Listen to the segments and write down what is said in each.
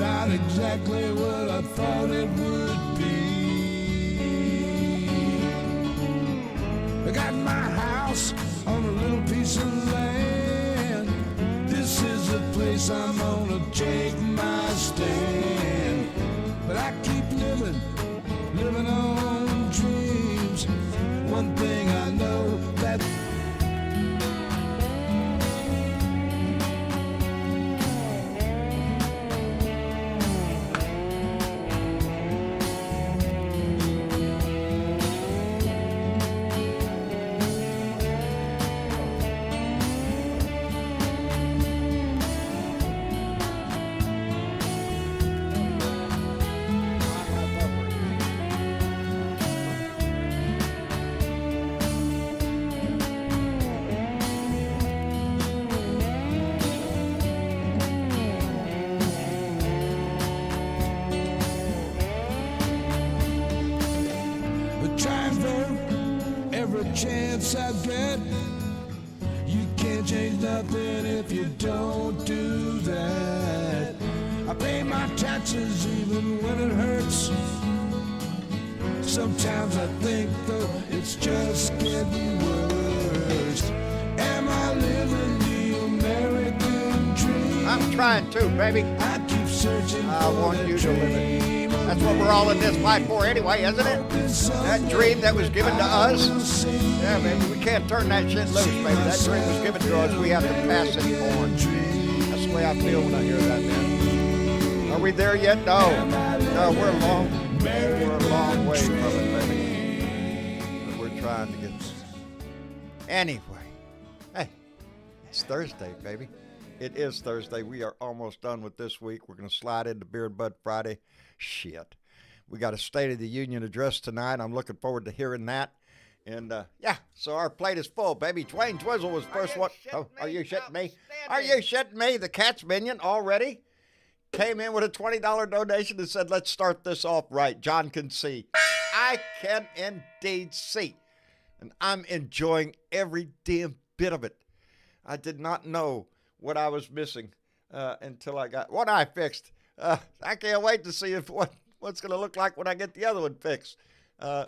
not exactly what I thought it would be. I got my house on a little piece of land. This is the place I'm gonna take my stand. But I keep living on dreams. One thing I know, that chance I get. You can't change nothing if you don't do that. I pay my taxes even when it hurts. Sometimes I think though it's just getting worse. Am I living the American dream? I'm trying to, baby. I keep searching I for want the you to live it. dream. That's what we're all in this life for anyway, isn't it? That dream that was given to us. Yeah, baby, we can't turn that shit loose, baby. That dream was given to us. We have to pass it forward. That's the way I feel when I hear that, man. Are we there yet? No. No, we're a long way from it, baby. But we're trying to get there. Anyway, hey, it's Thursday, baby. It is Thursday. We are almost done with this week. We're going to slide into Beer and Bud Friday. Shit. We got a State of the Union address tonight. I'm looking forward to hearing that. And, yeah, so our plate is full, baby. Dwayne Twizzle was first one. Oh, are you shitting me? Are you shitting me? The Cat's Minion already came in with a $20 donation and said, let's start this off right. John can see. I can indeed see. And I'm enjoying every damn bit of it. I did not know what I was missing until I got one eye fixed. I can't wait to see what's going to look like when I get the other one fixed.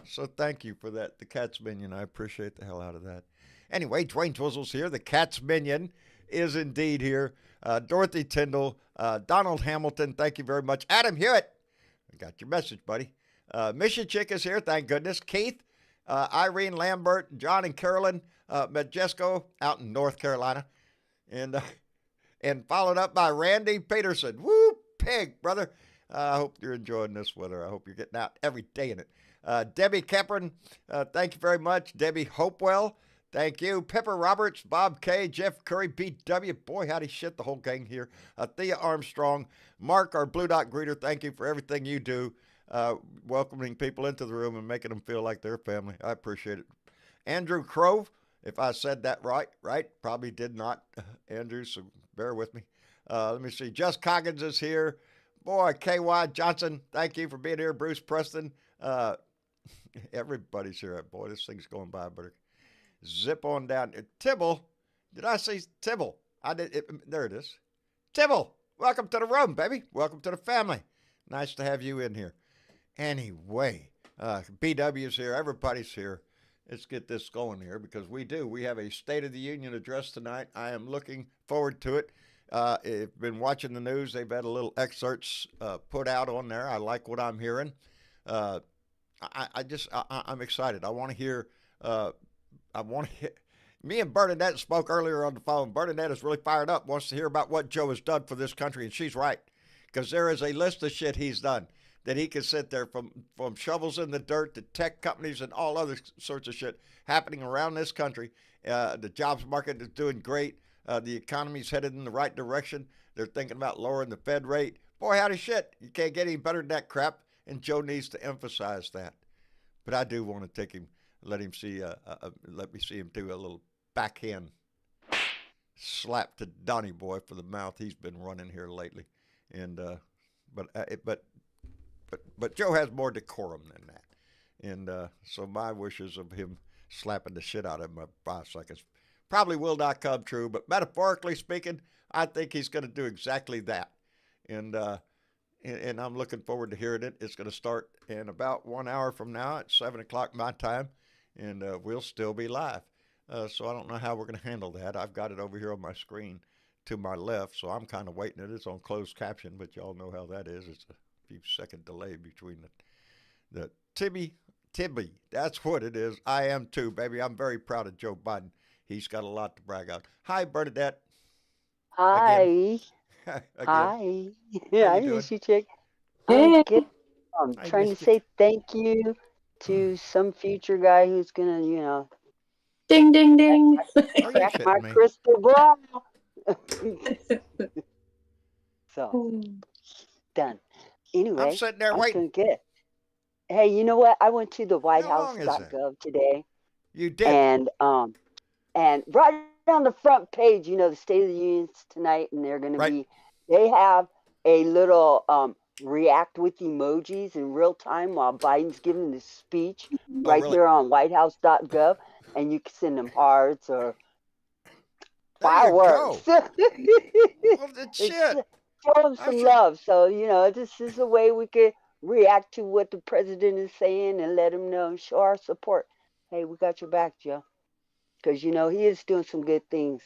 So thank you for that, the Cat's Minion. I appreciate the hell out of that. Anyway, Dwayne Twizzle's here. The Cat's Minion is indeed here. Dorothy Tyndall, Donald Hamilton, thank you very much. Adam Hewitt, I got your message, buddy. Misha Chick is here, thank goodness. Keith, Irene Lambert, John and Carolyn Majesco out in North Carolina. And followed up by Randy Peterson. Woo, pig, brother. I hope you're enjoying this weather. I hope you're getting out every day in it. Debbie Keprin, thank you very much. Debbie Hopewell, thank you. Pepper Roberts, Bob K, Jeff Curry, BW. Boy, howdy shit, the whole gang here. Thea Armstrong, Mark, our Blue Dot greeter, thank you for everything you do, welcoming people into the room and making them feel like they're family. I appreciate it. Andrew Crove, if I said that right? Probably did not, Andrew, so bear with me. Let me see. Just Coggins is here. Boy, KY Johnson, thank you for being here. Bruce Preston. Everybody's here. Boy, this thing's going by. Better zip on down. Tibble. Did I say Tibble? I did. There it is. Tibble, welcome to the room, baby. Welcome to the family. Nice to have you in here. Anyway, BW's here. Everybody's here. Let's get this going here because we have a State of the Union address tonight. I am looking forward to it. I've been watching the news. They've had a little excerpts put out on there. I like what I'm hearing. I'm excited. I want to hear. Me and Bernadette spoke earlier on the phone. Bernadette is really fired up. Wants to hear about what Joe has done for this country, and she's right because there is a list of shit he's done that he can sit there from shovels in the dirt to tech companies and all other sorts of shit happening around this country. The jobs market is doing great. The economy's headed in the right direction. They're thinking about lowering the Fed rate. Boy, howdy shit. You can't get any better than that crap, and Joe needs to emphasize that. But I do want to take him, let me see him do a little backhand slap to Donnie Boy for the mouth he's been running here lately. And but Joe has more decorum than that. And so my wishes of him slapping the shit out of him 5 seconds probably will not come true. But metaphorically speaking, I think he's going to do exactly that. And and I'm looking forward to hearing it. It's going to start in about 1 hour from now at 7 o'clock my time, and we'll still be live. So I don't know how we're going to handle that. I've got it over here on my screen to my left, so I'm kind of waiting. It is on closed caption, but y'all know how that is. It's a few second delay between the Tibby. That's what it is. I am too, baby. I'm very proud of Joe Biden. He's got a lot to brag out. Hi, Bernadette. Hi. Again. Hi. How I you doing? miss you, chick. Hey. I'm good. I'm I trying to missed you. say thank you to some future guy who's gonna, Ding, ding, ding. Are you crack my shitting me? crystal ball. So, done. I'm Anyway, sitting there I'm waiting. doing good. Hey, you know what? I went to the How long is that? whitehouse.gov today, You did. and right on the front page, the State of the Union's tonight, and they're going to Right. they have a little react with emojis in real time while Biden's giving the speech right really? there on whitehouse.gov, and you can send them hearts or There you go. fireworks. Well, It's shit. show them I some should. love. So, this is a way we could react to what the president is saying and let him know and show our support. Hey, we got your back, Joe. Because, he is doing some good things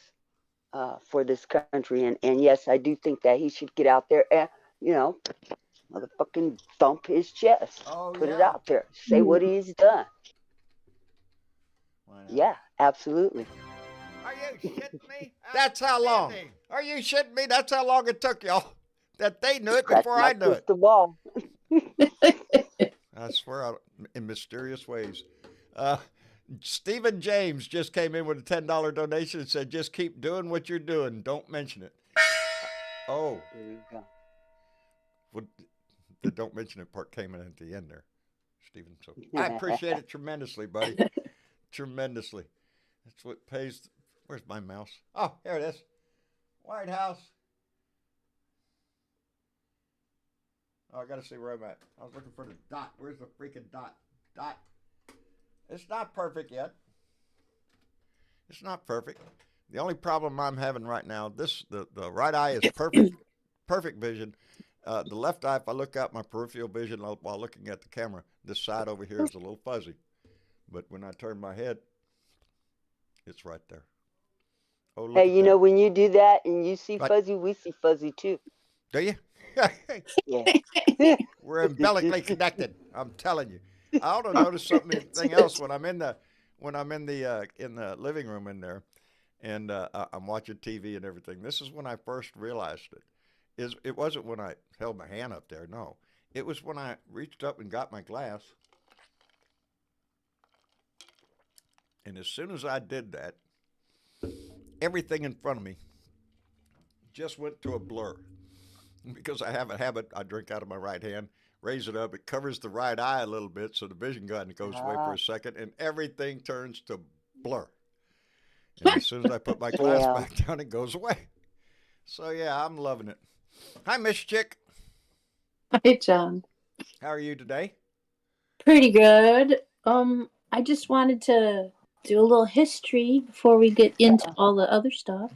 for this country. And yes, I do think that he should get out there and, motherfucking thump his chest. Oh, Put it yeah. out there. Say what he's done. Why not? Yeah, absolutely. Are you shitting me? That's how long. Are you shitting me? That's how long it took y'all. That they knew it Crack before my I knew it. crystal ball. I swear, in mysterious ways. Stephen James just came in with a $10 donation and said, just keep doing what you're doing. Don't mention it. Oh. There you go. Well, the don't mention it part came in at the end there, Stephen. So I appreciate it tremendously, buddy. Tremendously. That's what pays. Where's my mouse? Oh, here it is. White House. Oh, I got to see where I'm at. I was looking for the dot. Where's the freaking dot? Dot. It's not perfect yet. It's not perfect. The only problem I'm having right now, the right eye is perfect vision. The left eye, if I look out my peripheral vision while looking at the camera, this side over here is a little fuzzy. But when I turn my head, it's right there. Oh, look Hey, at that. when you do that and you see Right. fuzzy, we see fuzzy too. Do you? Yeah. We're umbilically connected. I'm telling you. I ought to notice something else when I'm in the living room in there, and I'm watching TV and everything. This is when I first realized it. It wasn't when I held my hand up there. No, it was when I reached up and got my glass, and as soon as I did that, everything in front of me just went to a blur. Because I have a habit, I drink out of my right hand, raise it up, it covers the right eye a little bit, so the vision kind of goes away for a second, and everything turns to blur. And as soon as I put my glass back down, it goes away. So yeah, I'm loving it. Hi, Miss Chick. Hi, John. How are you today? Pretty good. I just wanted to do a little history before we get into all the other stuff.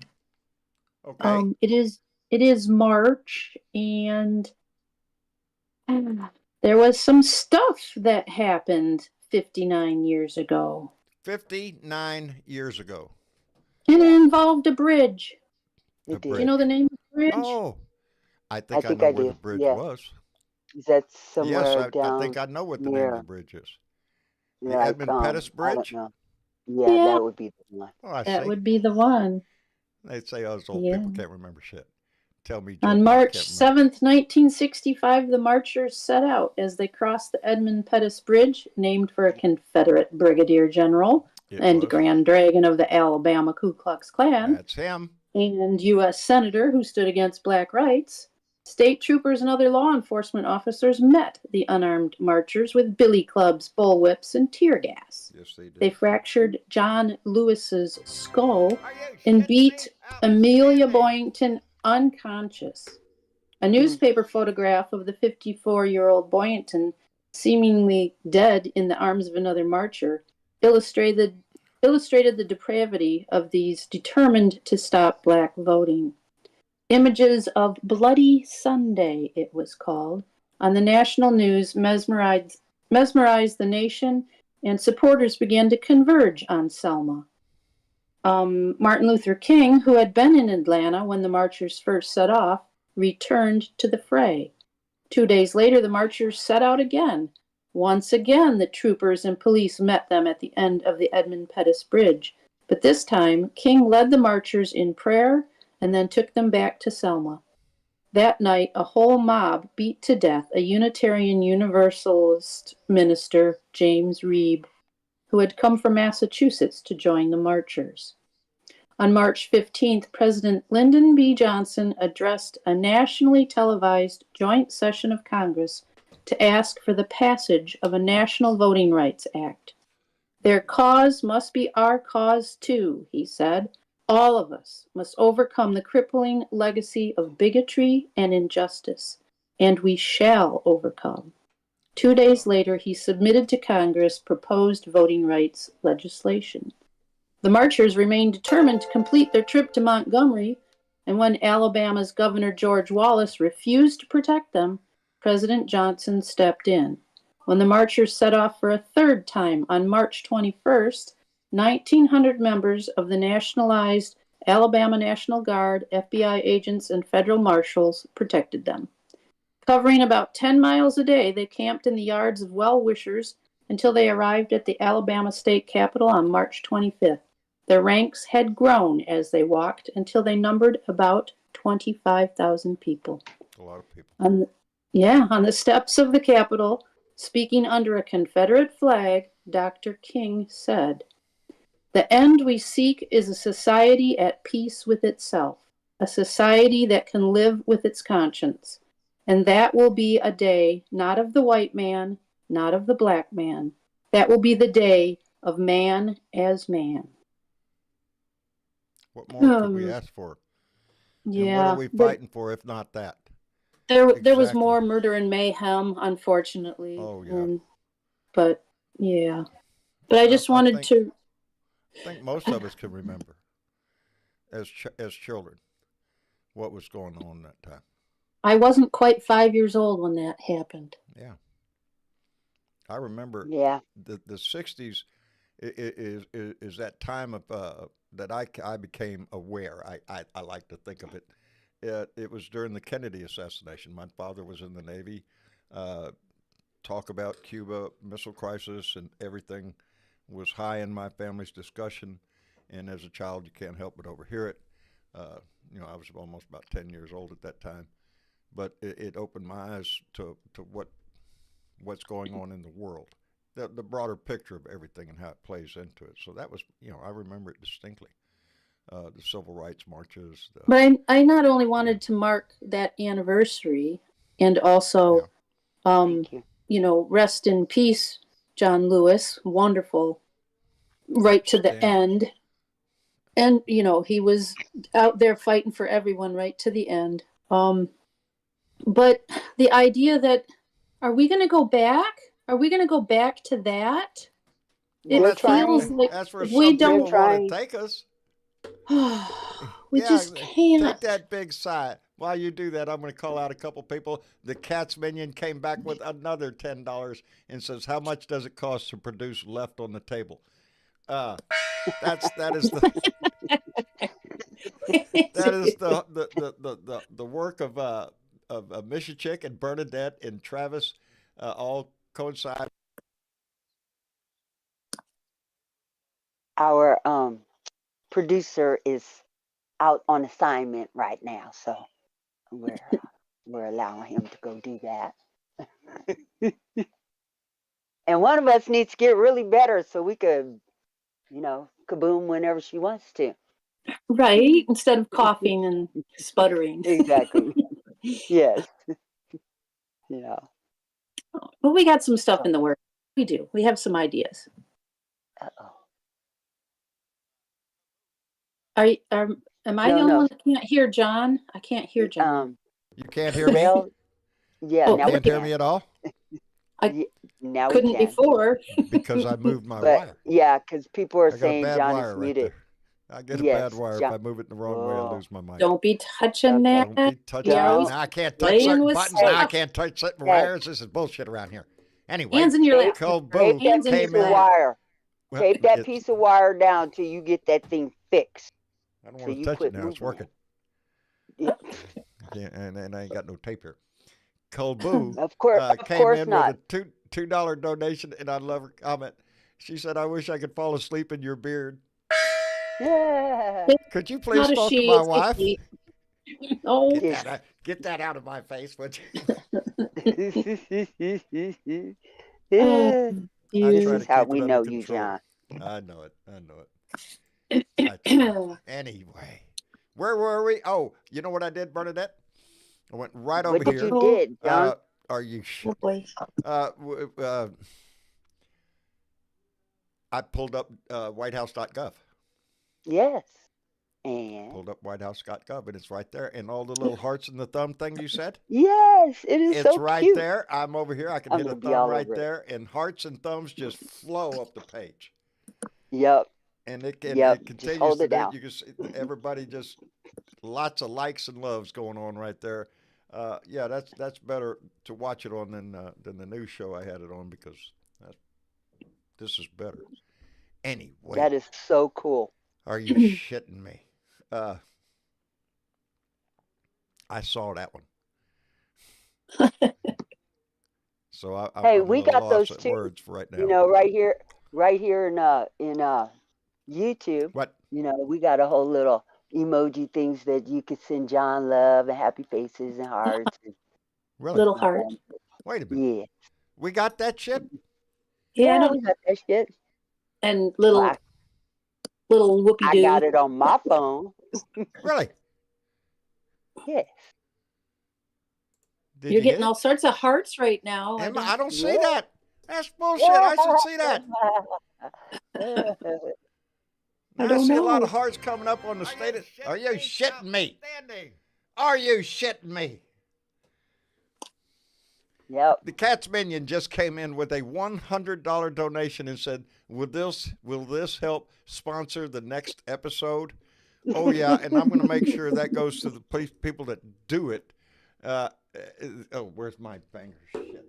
Okay. It is March, and there was some stuff that happened 59 years ago. 59 years ago. And it involved a bridge. It Do did. you know the name of the bridge? Oh, I think I think know I where do. the bridge Yeah. was. Is that Yes, somewhere I down think I know what the name near, of the bridge is. The like, Edmund Pettus I don't Bridge? know. Yeah, Yeah. that would be the one. Oh, I That see. would be the one. They say us old Yeah. people can't remember shit. Tell me, Joe, On I March can't remember. 7th, 1965, the marchers set out as they crossed the Edmund Pettus Bridge, named for a Confederate brigadier general It and was. Grand Dragon of the Alabama Ku Klux Klan, That's him. and U.S. Senator who stood against black rights. State troopers and other law enforcement officers met the unarmed marchers with billy clubs, bullwhips, and tear gas. Yes, they did. They fractured John Lewis's skull and beat Amelia Boynton unconscious. A newspaper photograph of the 54-year-old Boynton, seemingly dead in the arms of another marcher, illustrated the depravity of these determined to stop black voting. Images of Bloody Sunday, it was called, on the national news mesmerized the nation, and supporters began to converge on Selma. Martin Luther King, who had been in Atlanta when the marchers first set off, returned to the fray. 2 days later, the marchers set out again. Once again, the troopers and police met them at the end of the Edmund Pettus Bridge. But this time, King led the marchers in prayer and then took them back to Selma. That night, a whole mob beat to death a Unitarian Universalist minister, James Reeb, who had come from Massachusetts to join the marchers. On March 15th, President Lyndon B. Johnson addressed a nationally televised joint session of Congress to ask for the passage of a National Voting Rights Act. Their cause must be our cause too, he said. All of us must overcome the crippling legacy of bigotry and injustice, and we shall overcome. 2 days later, he submitted to Congress proposed voting rights legislation. The marchers remained determined to complete their trip to Montgomery, and when Alabama's Governor George Wallace refused to protect them, President Johnson stepped in. When the marchers set off for a third time on March 21st, 1,900 members of the nationalized Alabama National Guard, FBI agents, and federal marshals protected them. Covering about 10 miles a day, they camped in the yards of well-wishers until they arrived at the Alabama State Capitol on March 25th. Their ranks had grown as they walked until they numbered about 25,000 people. A lot of people. On the steps of the Capitol, speaking under a Confederate flag, Dr. King said, "The end we seek is a society at peace with itself, a society that can live with its conscience. And that will be a day not of the white man, not of the black man. That will be the day of man as man." What more could we ask for? Yeah. And what are we fighting for if not that? There was Exactly. more murder and mayhem, unfortunately. Oh, yeah. But I just wanted I to. think most of us can remember as children what was going on that time. I wasn't quite 5 years old when that happened. Yeah. I remember the 60s is that time of that I became aware. I like to think of it. It was during the Kennedy assassination. My father was in the Navy. Talk about Cuba Missile Crisis and everything was high in my family's discussion. And as a child, you can't help but overhear it. I was almost about 10 years old at that time. But it opened my eyes to what's going on in the world, the broader picture of everything and how it plays into it. So that was, I remember it distinctly. The civil rights marches. But I not only wanted to mark that anniversary and also, rest in peace, John Lewis, wonderful, right to the end. And, he was out there fighting for everyone right to the end. But the idea that, are we going to go back? Are we going to go back to that? It feels like that's where we don't want to take us. We just can't. Take that big sigh. While you do that, I'm going to call out a couple people. The Cats Minion came back with another $10 and says, "How much does it cost to produce Left on the Table?" That is the work of Misha and Bernadette and Travis all coincide. Our producer is out on assignment right now, so we're allowing him to go do that. And one of us needs to get really better so we could, kaboom whenever she wants to. Right, instead of coughing and sputtering. Exactly. Yes. But we got some stuff in the works. We do. We have some ideas. Uh-oh. Am I the only one that can't hear John? I can't hear John. You can't hear me? Yeah. You now can't hear me at all? Now couldn't we can. before. Because I moved my wire. Yeah, because people are saying bad John wire is right muted. there. I get a Yes, bad wire. If John. I move it in the wrong way, I Oh, lose my mic. Don't be touching okay. Don't that. be touching You're that. always Now I can't touch playing certain with buttons. Now I stuff. can't touch certain Hey, wires. This is bullshit around here. Anyway, Hands in your tape, lap. Cold tape Boo that Hands in your piece came of in. lap. wire. Well, Tape that it's, piece of wire down till you get that thing fixed. I don't So want to you touch it quit now. It's moving working. it. Yeah, and I ain't got no tape here. Cold Boo Of course, came in not. with a $2 donation, and I love her comment. She said, "I wish I could fall asleep in your beard." Yeah. Could you It's please not a talk to she, my it's a wife? he. Oh, Get that out of my face, would you? oh, I This try is to you. how keep it we under know you, control. John. I know it. I try. Anyway, where were we? Oh, you know what I did, Bernadette? I went right over What did here. you did, John? Are you Oh shit? boy. I pulled up whitehouse.gov. Yes. And Pulled up whitehouse.gov, and it's right there. And all the little hearts and the thumb thing you said? yes, it is It's so right cute. there. I'm over here. I can I'm hit a gonna be thumb all right over it. there, and hearts and thumbs just flow up the page. Yep. And it Just continues hold to it do it. down. You can see everybody just lots of likes and loves going on right there. Yeah, that's better to watch it on than the news show I had it on because this is better. Anyway, That is so cool. are you shitting me? I saw that one, so Hey, I'm a we little got those lost at too. words for right You now. know, right here in YouTube. What? You know, we got a whole little emoji things that you could send John love and happy faces and hearts. Really? Little heart. Wait a minute. Yeah. We got that shit? Yeah, I Yeah, don't. we got that shit. And Well, little whoopie I doo. got it on my phone. Really? Yes. Did You're you get getting it? all sorts of hearts right now. I don't see Yeah. that. That's bullshit. I should see that. I Now I don't see a lot know. of hearts coming up on the state. Are you shitting me? Are you shitting me? Yep. The Cats Minion just came in with a $100 donation and said, will this help sponsor the next episode? Oh, yeah, and I'm going to make sure that goes to the people that do it. Where's my fingers? Shit.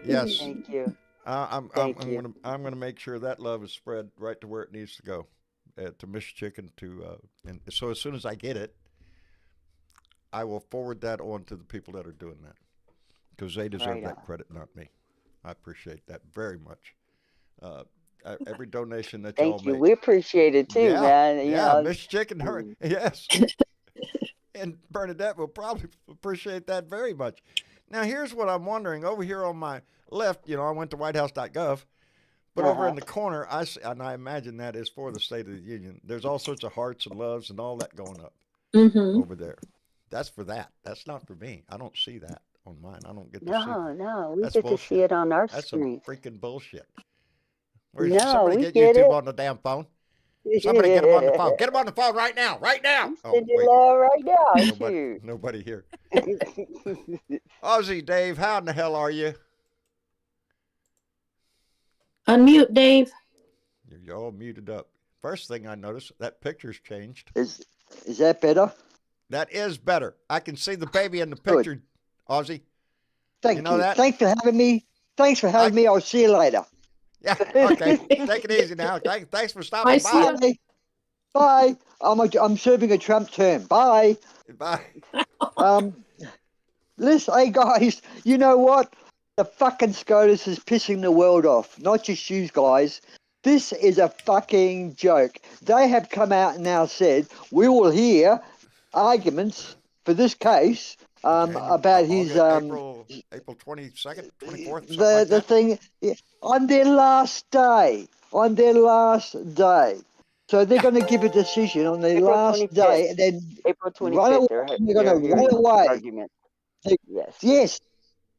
Yes. Thank you. I'm Thank you. gonna make sure that love is spread right to where it needs to go, to Miss Chicken. And so as soon as I get it, I will forward that on to the people that are doing that because they deserve Right that on. credit, not me. I appreciate that very much. Every donation that Thank y'all you. make. We appreciate it too, Yeah, man. You yeah, know, Miss Chicken, her, yes. And Bernadette will probably appreciate that very much. Now, here's what I'm wondering. Over here on my left, I went to whitehouse.gov, but over in the corner, and I imagine that is for the State of the Union. There's all sorts of hearts and loves and all that going up over there. That's for that. That's not for me. I don't see that on mine. I don't get to see. no, we That's get bullshit. to see it on our That's some screen. freaking bullshit. No, Somebody we get get YouTube it. on the damn phone. Somebody get him on the phone. Get him on the phone right now. Right now. Oh, Send your wait. love right now. Nobody here. Shoot. Aussie Dave, how in the hell are you? Unmute, Dave. You're all muted up. First thing I noticed, that picture's changed. Is that better? That is better. I can see the baby in the Good. picture, Aussie. Thank You know that? Thanks for having me. Thanks for having me. I'll see you later. Yeah, okay. Take it easy now. Thanks for stopping I by. see ya. Bye. I'm serving a Trump term. Bye. Bye. Listen, hey guys, you know what? The fucking SCOTUS is pissing the world off. Not just you guys. This is a fucking joke. They have come out and now said we will hear arguments for this case about his April 22nd, 24th, something like the that. thing on their last day. So they're going to give a decision on their April last 25th. day, and then April run away. 25th. They're going to run away. Argument. Yes. Yes,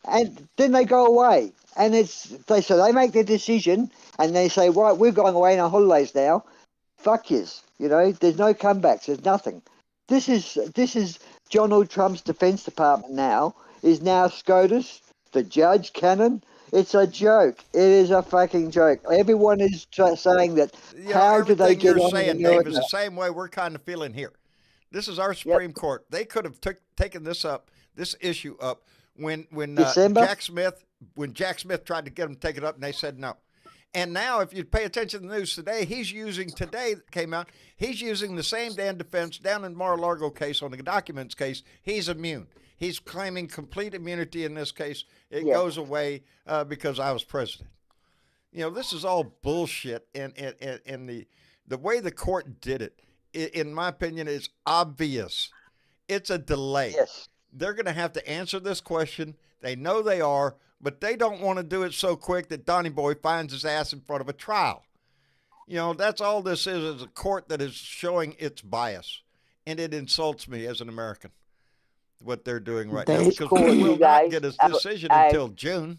and then they go away, and so they make their decision, and they say, right, we're going away on our holidays now. Fuck yous, there's no comebacks, there's nothing. This is Donald Trump's Defense Department now is now SCOTUS, the Judge Cannon, It's a joke. It is a fucking joke. Everyone is saying that. You know, How do they everything get you're on in saying, Dave, America? is the same way we're kind of feeling here. This is our Yep. Supreme Court. They could have taken this issue up when December? Jack Smith tried to get them to take it up, and they said no. And now, if you pay attention to the news today, he's using the same damn defense down in Mar-a-Lago case on the documents case. He's immune. He's claiming complete immunity in this case. It Yes. goes away because I was president. You know, this is all bullshit, and the way the court did it, in my opinion, is obvious. It's a delay. Yes. They're going to have to answer this question. They know they are, but they don't want to do it so quick that Donny Boy finds his ass in front of a trial. You know, that's all this is a court that is showing its bias, and it insults me as an American, what they're doing right now, This because court, we you will not guys, get a decision I- until June.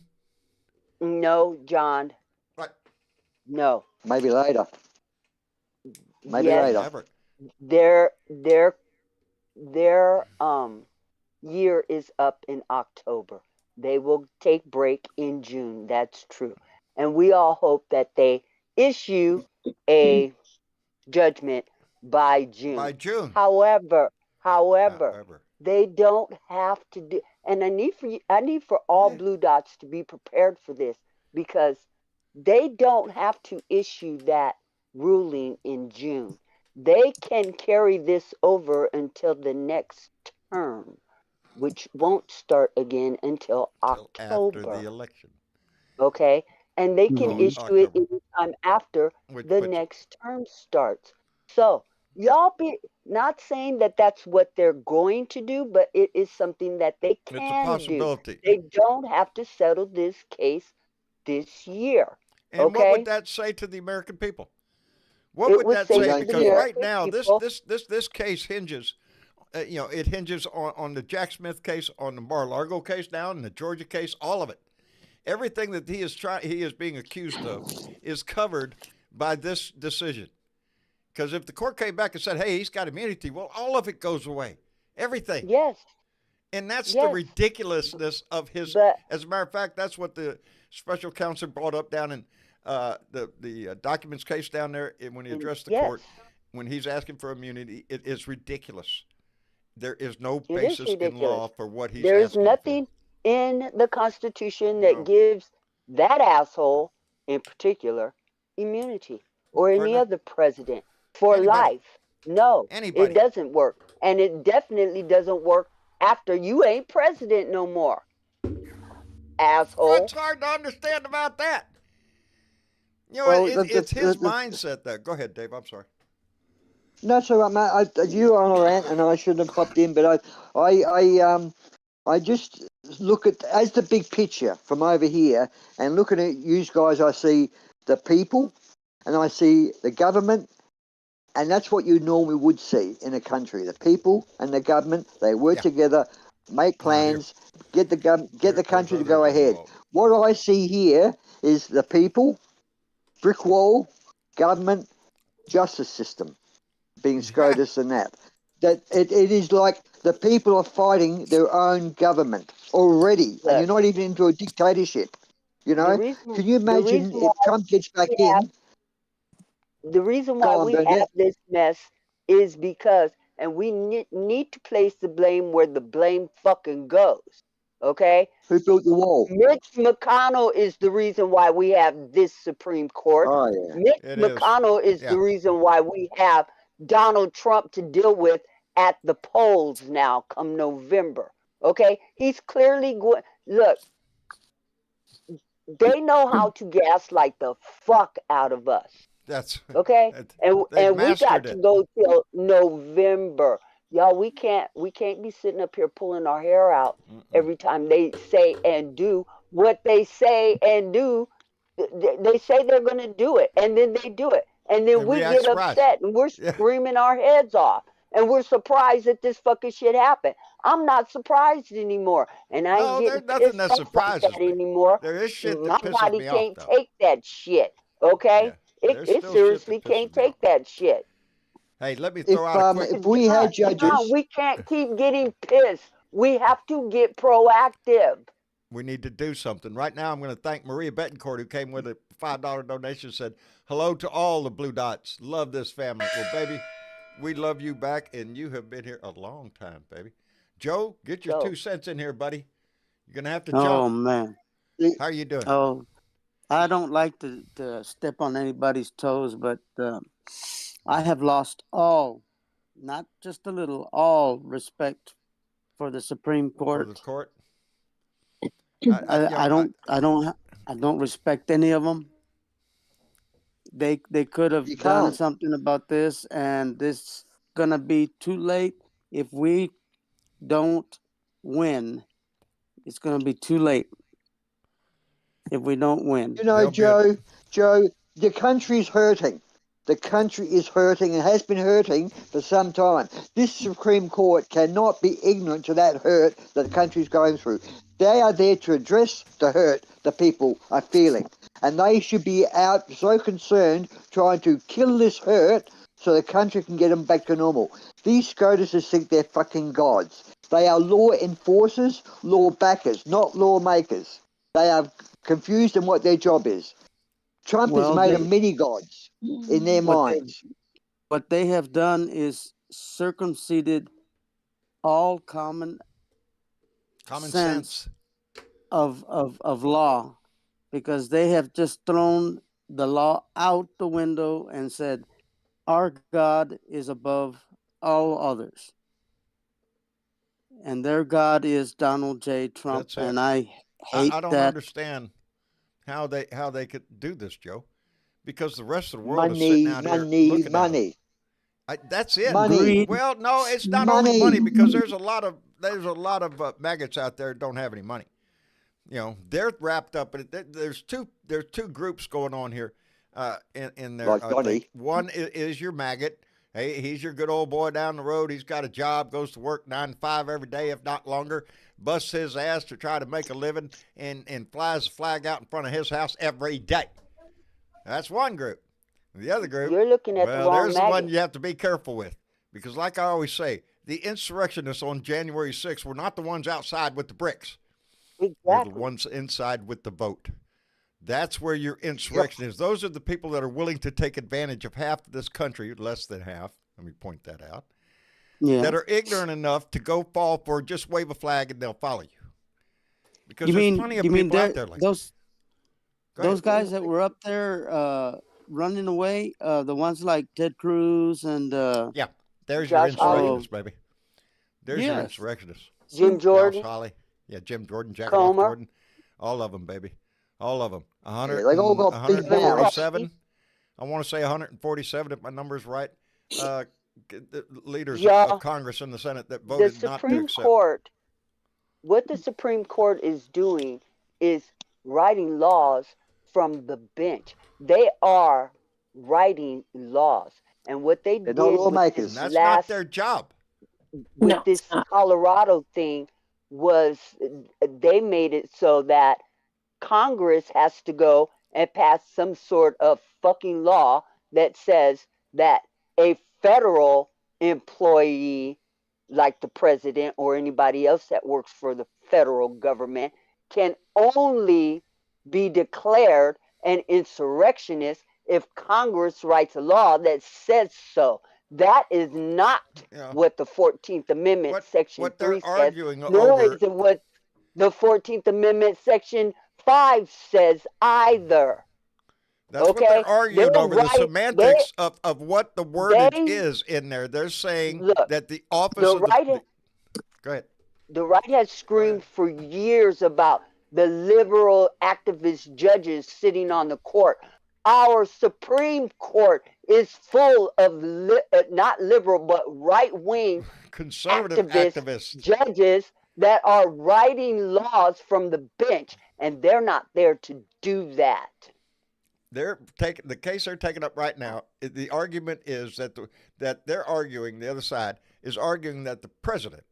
No, John. Right. No. Maybe later. Maybe Yes, later. Never. their year is up in October. They will take break in June. That's true. And we all hope that they issue a judgment by June. By June. However, However. they don't have to do, and I need for all Blue Dots to be prepared for this, because they don't have to issue that ruling in June. They can carry this over until the next term, which won't start again until October. After the election. Okay? And they can issue it October. anytime after Which- the which- next term starts. So, y'all be not saying that that's what they're going to do, but it is something that they It's a can do. possibility. They don't have to settle this case this year. And what okay? would that say to the American people? What It would would that say say? to the Because right American now, people- this case hinges, it hinges on the Jack Smith case, on the Mar-a-Lago case now, and the Georgia case, all of it. Everything that he is being accused of is covered by this decision. Because if the court came back and said, hey, he's got immunity, well, all of it goes away. Everything. Yes. And that's the Yes. ridiculousness of his. But- As a matter of fact, that's what the special counsel brought up down in the documents case down there when he addressed the Yes. court, when he's asking for immunity. It is ridiculous. There is no It is basis in ridiculous. law for what he's There's asking nothing in the Constitution that No. gives that asshole in particular immunity, or For any no- other president for Anybody. life. No, Anybody. it doesn't work. And it definitely doesn't work after you ain't president no more. Asshole. What's hard to understand about that? You know, Well, it's his the- mindset there. Go ahead, Dave. I'm sorry. That's all right, mate. You are on a rant, and I shouldn't have popped in, but I just look at as the big picture from over here, and looking at you guys, I see the people, and I see the government, and that's what you normally would see in a country. The people and the government, they work Yeah. together, make plans, get the country to go others ahead. involved. What I see here is the people, brick wall, government, justice system being SCOTUS and that. That it is like the people are fighting their own government already, and you're not even into a dictatorship. You know? Can you imagine if Trump gets back in? The reason why Go on, we Burnett. have this mess is because, and we need to place the blame where the blame fucking goes. Okay? Who built the wall? Mitch McConnell is the reason why we have this Supreme Court. Oh yeah. Mitch It is. McConnell is Yeah. the reason why we have Donald Trump to deal with at the polls now come November. Okay? He's clearly going. Look, they know how to gaslight the fuck out of us. That's Okay? And they've we got mastered to it. go till November. Y'all, we can't be sitting up here pulling our hair out every time they say and do what they say and do. They say they're going to do it, and then they do it. And then And we we get act surprised. upset, and we're Yeah. screaming our heads off. And we're surprised that this fucking shit happened. I'm not surprised anymore. And I No, ain't there's getting nothing pissed that off like surprises that me. anymore. There is shit My that pisses body me can't off, though. take that shit. Okay? Yeah, there's It still shit seriously that pisses can't me take off. that shit. Hey, let me throw If out a quick. if we had John, judges, we can't keep getting pissed. We have to get proactive. We need to do something. Right now, I'm going to thank Maria Betancourt, who came with a $5 donation, said, hello to all the Blue Dots. Love this family. Well, baby, we love you back, and you have been here a long time, baby. Joe, get your 2 cents in here, buddy. You're going to have to jump. Oh, man. How are you doing? Oh, I don't like to step on anybody's toes, but I have lost all, not just a little, all respect for the Supreme Court. For the court? I don't respect any of them. They could have done something about this, and this gonna be too late. If we don't win, it's gonna be too late. If we don't win, you know, Joe, the country's hurting. The country is hurting and has been hurting for some time. This Supreme Court cannot be ignorant to that hurt that the country's going through. They are there to address the hurt the people are feeling. And they should be out so concerned trying to kill this hurt so the country can get them back to normal. These SCOTUSs think they're fucking gods. They are law enforcers, law backers, not lawmakers. They are confused in what their job is. Trump has made them mini-gods in their minds. What they have done is circumcised all common sense of law, because they have just thrown the law out the window and said, our God is above all others. And their God is Donald J. Trump. And I hate that. I don't understand how they could do this, Joe, because the rest of the world is sitting out here looking at money. That's it. Money. Well, no, it's not only money, because there's a lot of maggots out there that don't have any money. You know, they're wrapped up in it. There's two groups going on here in there. Like one is your maggot. Hey, he's your good old boy down the road. He's got a job, goes to work 9 to 5 every day, if not longer, busts his ass to try to make a living, and flies the flag out in front of his house every day. That's one group. The other group, you're looking at the wrong there's the maggot. one you have to be careful with, because like I always say, the insurrectionists on January 6th were not the ones outside with the bricks. Exactly. They're the ones inside with the vote. That's where your insurrection is. Those are the people that are willing to take advantage of half of this country, less than half. Let me point that out. Yeah. That are ignorant enough to go fall for just wave a flag and they'll follow you. Because You there's mean plenty of you mean people out there- there like those Go ahead. those guys that were up there running away, the ones like Ted Cruz and Yeah, there's your Josh Hawley. insurrectionists, baby. There's your Yes. insurrectionists. Jim Jordan. Josh Hawley. Yeah, Jim Jordan, Jack Comer. Jordan. All of them, baby. All of them. 100, Yeah, they all got big 147. I want to say 147 if my number's right. The leaders Yeah. of Congress and the Senate that The voted not to Supreme accept. Court, what the Supreme Court is doing is writing laws from the bench. They are writing laws. And what they They're did not with lawmakers. this And that's not last their job. with No, this it's not. Colorado thing was they made it so that Congress has to go and pass some sort of fucking law that says that a federal employee like the president or anybody else that works for the federal government can only be declared an insurrectionist if Congress writes a law that says so. That is not Yeah. what the 14th Amendment Section What 3 they're says. arguing Nor over. is it what the 14th Amendment Section 5 says either. That's what Okay, they're arguing they're over, the right- semantics of what the wordage they- is in there. They're saying Look, that the office the of the... right- Go ahead. The right has screamed for years about the liberal activist judges sitting on the court. Our Supreme Court is full of not liberal but right-wing Conservative activists, activists. judges that are writing laws from the bench, and they're not there to do that. They're taking the case they're taking up right now. The argument is that that they're arguing, the other side is arguing that the president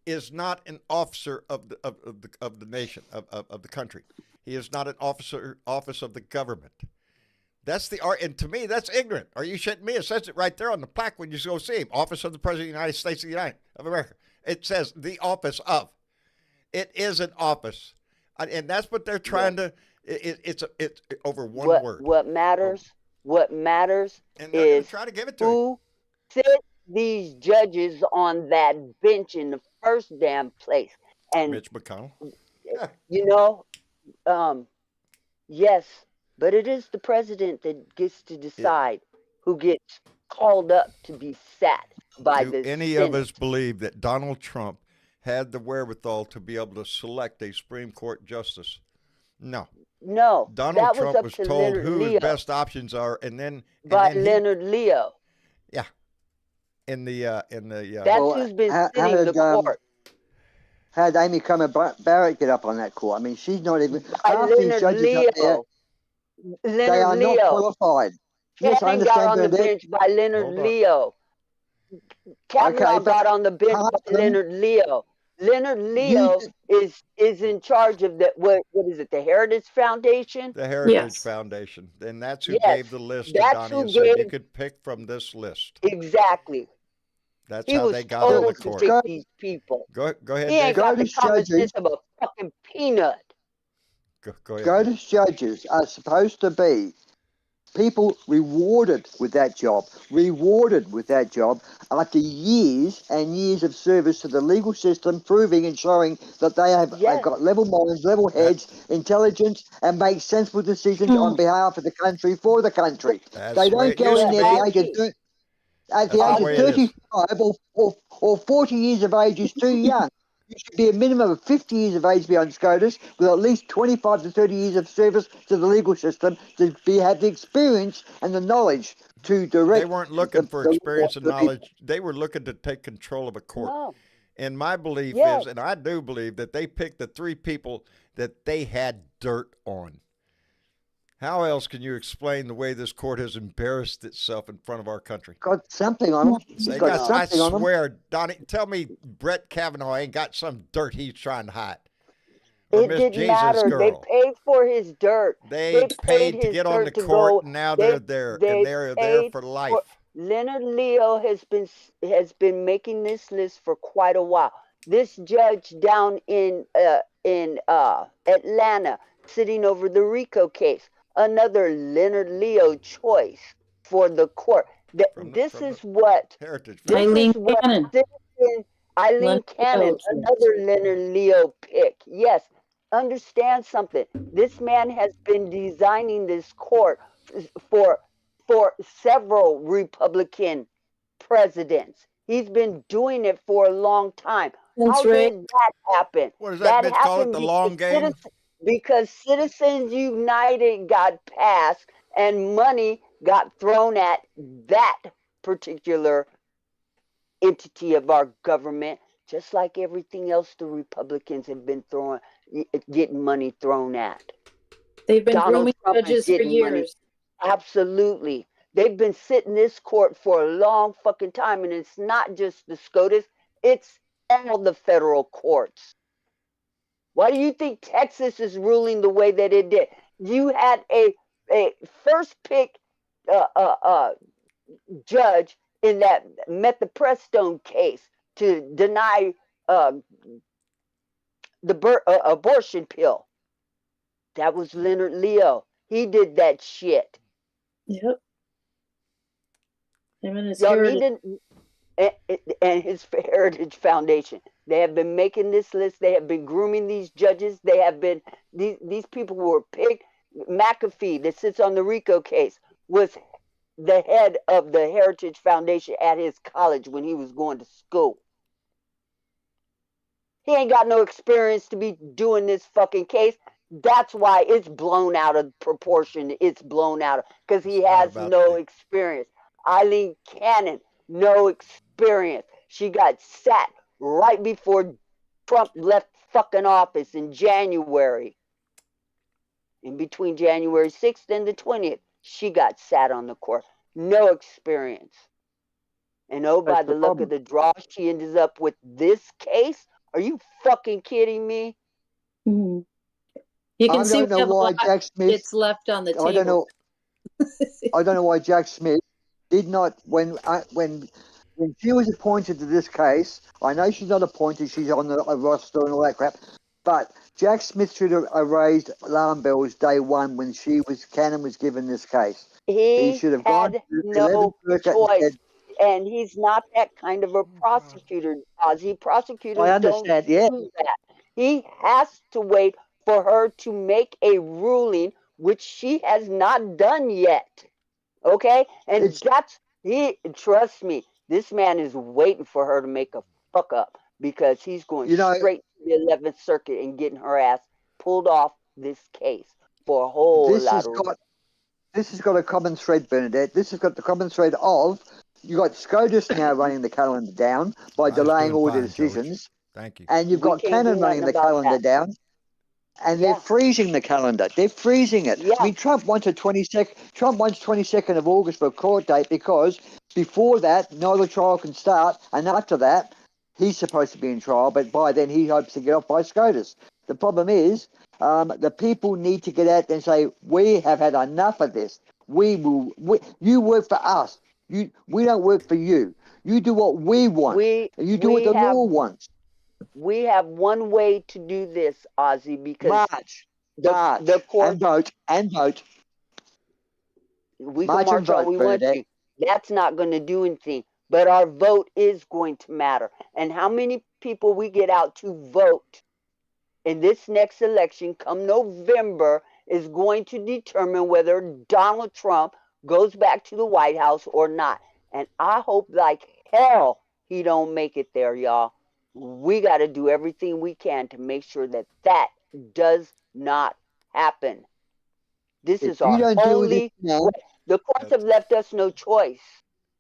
is not an officer of the nation of the country. He is not an office of the government. That's the art, and to me, that's ignorant. Are you shitting me? It says it right there on the plaque when you go see him. Office of the President of the United States of America. It says the office of. It is an office And that's what they're trying to. It's over one word. What matters? What matters And they're going is to try to give it to him. who sit these judges on that bench in the first damn place. And Mitch McConnell. you know, yes, but it is the president that gets to decide who gets called up to be sat by Do the any Senate. of us believe that Donald Trump had the wherewithal to be able to select a Supreme Court justice? No. No, Donald that Trump was up was to told Leonard who Leo his best options are, and then by he, Leonard Leo. yeah, in the That's Well, who's been how sitting the did court. how did Amy Coney Barrett get up on that court? I mean, she's not even By half these Leonard judges up there. Leo. They Leonard are not Leo. qualified. Yes, I Cannon got understand, on the Bernadette. bench by Leonard Hold on. Leo. Kavanaugh Okay, but got on the bench half by them, Leonard Leo. Leonard Leo is in charge of the what is it? The Heritage Foundation. the Heritage Yes. Foundation, and that's who Yes, gave the list to that's Donnie who and said you gave could pick from this list. exactly. That's He how was they got on told the to court. pick Go- these people. Go ahead, He ain't Dave. got the Scottish common judges, sense of a fucking peanut. Go ahead. Scottish judges are supposed to be people rewarded with that job after years and years of service to the legal system, proving and showing that they have Yes. got level minds, level heads, intelligence, and make sensible decisions on behalf of the country for the country. That's They the way don't it go used in to there be. at the age of That's the way it is. 35 or 40 years of age is too young. You should be a minimum of 50 years of age to be on SCOTUS, with at least 25 to 30 years of service to the legal system to have the experience and the knowledge to direct. They weren't looking for experience and knowledge. They were looking to take control of a court. No. And my belief Yes. is, and I do believe, that they picked the three people that they had dirt on. How else can you explain the way this court has embarrassed itself in front of our country? Got something on them. He's They got got, I something on them. swear, Donnie, tell me Brett Kavanaugh ain't got some dirt he's trying to hide. Or It Miss didn't Jesus matter. girl. They paid for his dirt. They paid to his get on the dirt to court, go. and now They- they're there, and they're there paid for life. Leonard Leo has been making this list for quite a while. This judge down in Atlanta, sitting over the RICO case, another Leonard Leo choice for the court. This is what Heritage this Eileen is what Cannon. Eileen Leonard Cannon, Leo choice. another Leonard Leo pick. Yes, understand something. This man has been designing this court for several Republican presidents. He's been doing it for a long time. That's How right. did that happen? What does that bitch call it, the long game? Because Citizens United got passed and money got thrown at that particular entity of our government, just like everything else the Republicans have been getting money thrown at. They've been Donald grooming Trump is judges for getting money. years. Absolutely. They've been sitting this court for a long fucking time, and it's not just the SCOTUS, it's all the federal courts. Why do you think Texas is ruling the way that it did? You had a first pick judge in that Methoprestone case to deny the abortion pill. That was Leonard Leo. He did that shit. Yep. Him and his Y'all heritage. and his Heritage Foundation. They have been making this list. They have been grooming these judges. They have been these people who were picked. McAfee, that sits on the RICO case, was the head of the Heritage Foundation at his college when he was going to school. He ain't got no experience to be doing this fucking case. That's why it's blown out of proportion. It's blown out because he has no experience. Eileen Cannon, no experience. She got sat right before Trump left fucking office in January. In between January 6th and the 20th, she got sat on the court. No experience. And oh, by the look of the draw, she ends up with this case? Are you fucking kidding me? Mm-hmm. You can see I don't know why Jack Smith. It's left on the table. I don't know why Jack Smith did not when she was appointed to this case. I know she's not appointed; she's on the roster and all that crap. But Jack Smith should have raised alarm bells day one when Cannon was given this case. He should have gone had to the 11th no Circuit and choice. said, And he's not that kind of a prosecutor, Ozzy. Prosecutors I don't understand, yeah. do that. He has to wait for her to make a ruling, which she has not done yet. Okay? And trust me, this man is waiting for her to make a fuck up because he's going straight to the 11th Circuit and getting her ass pulled off this case for a whole lot of reasons. This has got a common thread, Bernadette. This has got the common thread of you got SCOTUS now running the calendar down by delaying all the decisions. George. Thank you. And you've got Cannon running the calendar down. And they're freezing the calendar. They're freezing it. Yeah. I mean, Trump wants 22nd of August for a court date because before that, no other trial can start. And after that, he's supposed to be in trial. But by then, he hopes to get off by SCOTUS. The problem is the people need to get out there and say, we have had enough of this. You work for us. We don't work for you. You do what we want. And you do what the law wants. We have one way to do this, Ozzy, because March, the court and vote. We can march all we want to. That's not going to do anything. But our vote is going to matter. And how many people we get out to vote in this next election come November is going to determine whether Donald Trump goes back to the White House or not. And I hope like hell he don't make it there, y'all. We got to do everything we can to make sure that that does not happen. This is our only way. The courts have left us no choice.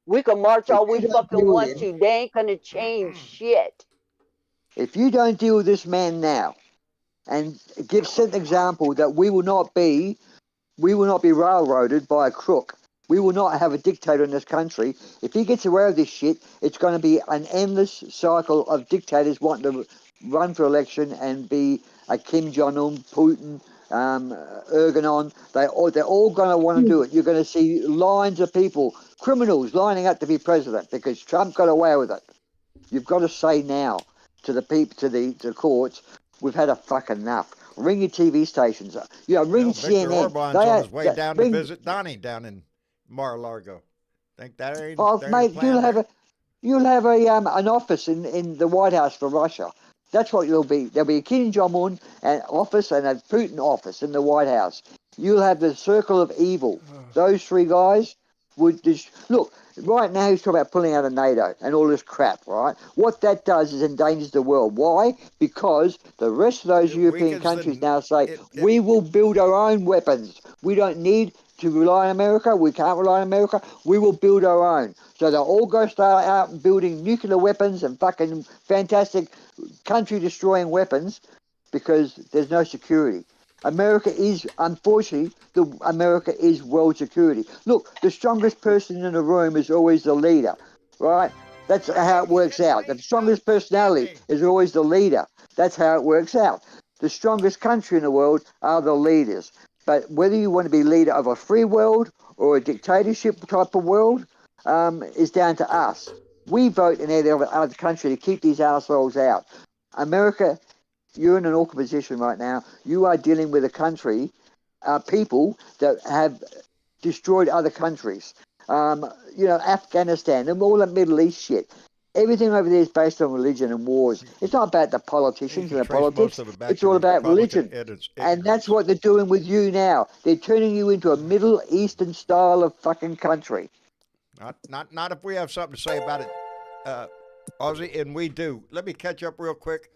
We can march all we fucking want to. They ain't going to change shit. If you don't deal with this man now and set an example that we will not be railroaded by a crook. We will not have a dictator in this country. If he gets away with this shit, it's going to be an endless cycle of dictators wanting to run for election and be a Kim Jong-un, Putin, Erdogan. They're all going to want to do it. You're going to see lines of people, criminals, lining up to be president because Trump got away with it. You've got to say now to the people, to the courts, we've had a fuck enough. Ring your TV stations. Ring CNN. Viktor Orban's on his way down to visit Donnie down in Mar-a-Lago. Think that ain't? Oh, mate, you'll have an office in the White House for Russia. That's what you'll be. There'll be a Kim Jong-un office and a Putin office in the White House. You'll have the circle of evil. Those three guys would just look. Right now, he's talking about pulling out of NATO and all this crap, right? What that does is endangers the world. Why? Because the rest of those European countries now say, we will build our own weapons. We don't need to rely on America. We can't rely on America. We will build our own. So they'll all go start out building nuclear weapons and fucking fantastic country-destroying weapons because there's no security. America is, unfortunately, America is world security. Look, the strongest person in the room is always the leader, right? That's how it works out. The strongest personality is always the leader. That's how it works out. The strongest country in the world are the leaders. But whether you want to be leader of a free world or a dictatorship type of world is down to us. We vote in any other country to keep these assholes out. America, you're in an awkward position right now. You are dealing with a country, people that have destroyed other countries. Afghanistan and all that Middle East shit. Everything over there is based on religion and wars. It's not about the politicians and the politics. It's all about religion. And that's what they're doing with you now. They're turning you into a Middle Eastern style of fucking country. Not if we have something to say about it, Ozzy, and we do. Let me catch up real quick.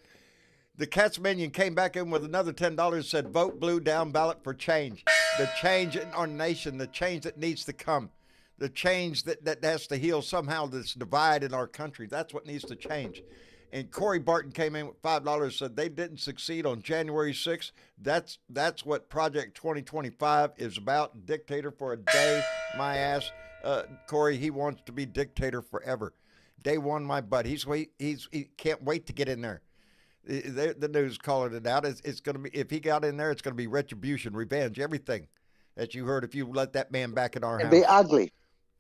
The Cats Minion came back in with another $10, said, vote blue, down ballot for change. The change in our nation, the change that needs to come. The change that has to heal somehow this divide in our country. That's what needs to change. And Cory Barton came in with $5, said they didn't succeed on January 6th. That's what Project 2025 is about. Dictator for a day, my ass. Cory, he wants to be dictator forever. Day one, my butt. He can't wait to get in there. The news calling it out. It's going to be, if he got in there, it's going to be retribution, revenge, everything that you heard if you let that man back in our house. It'd be ugly.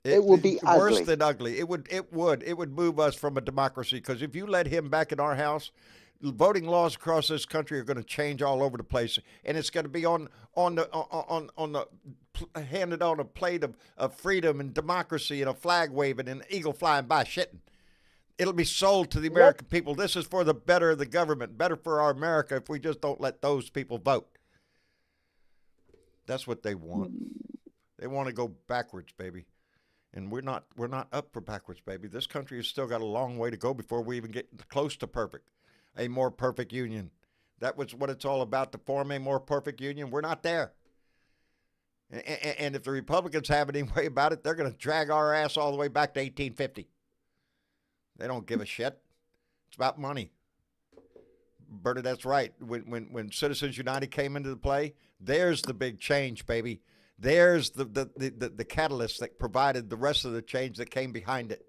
It would be ugly. Worse than ugly. It would move us from a democracy, because if you let him back in our house, voting laws across this country are going to change all over the place, and it's going to be on the handed on a plate of freedom and democracy and a flag waving and an eagle flying by shitting. It'll be sold to the American people. This is for the better of the government, better for our America if we just don't let those people vote. That's what they want. They want to go backwards, baby. And we're not up for backwards, baby. This country has still got a long way to go before we even get close to perfect. A more perfect union. That was what it's all about, to form a more perfect union. We're not there. And if the Republicans have any way about it, they're going to drag our ass all the way back to 1850. They don't give a shit. It's about money. Bernadette's right. When Citizens United came into the play, there's the big change, baby. There's the catalyst that provided the rest of the change that came behind it.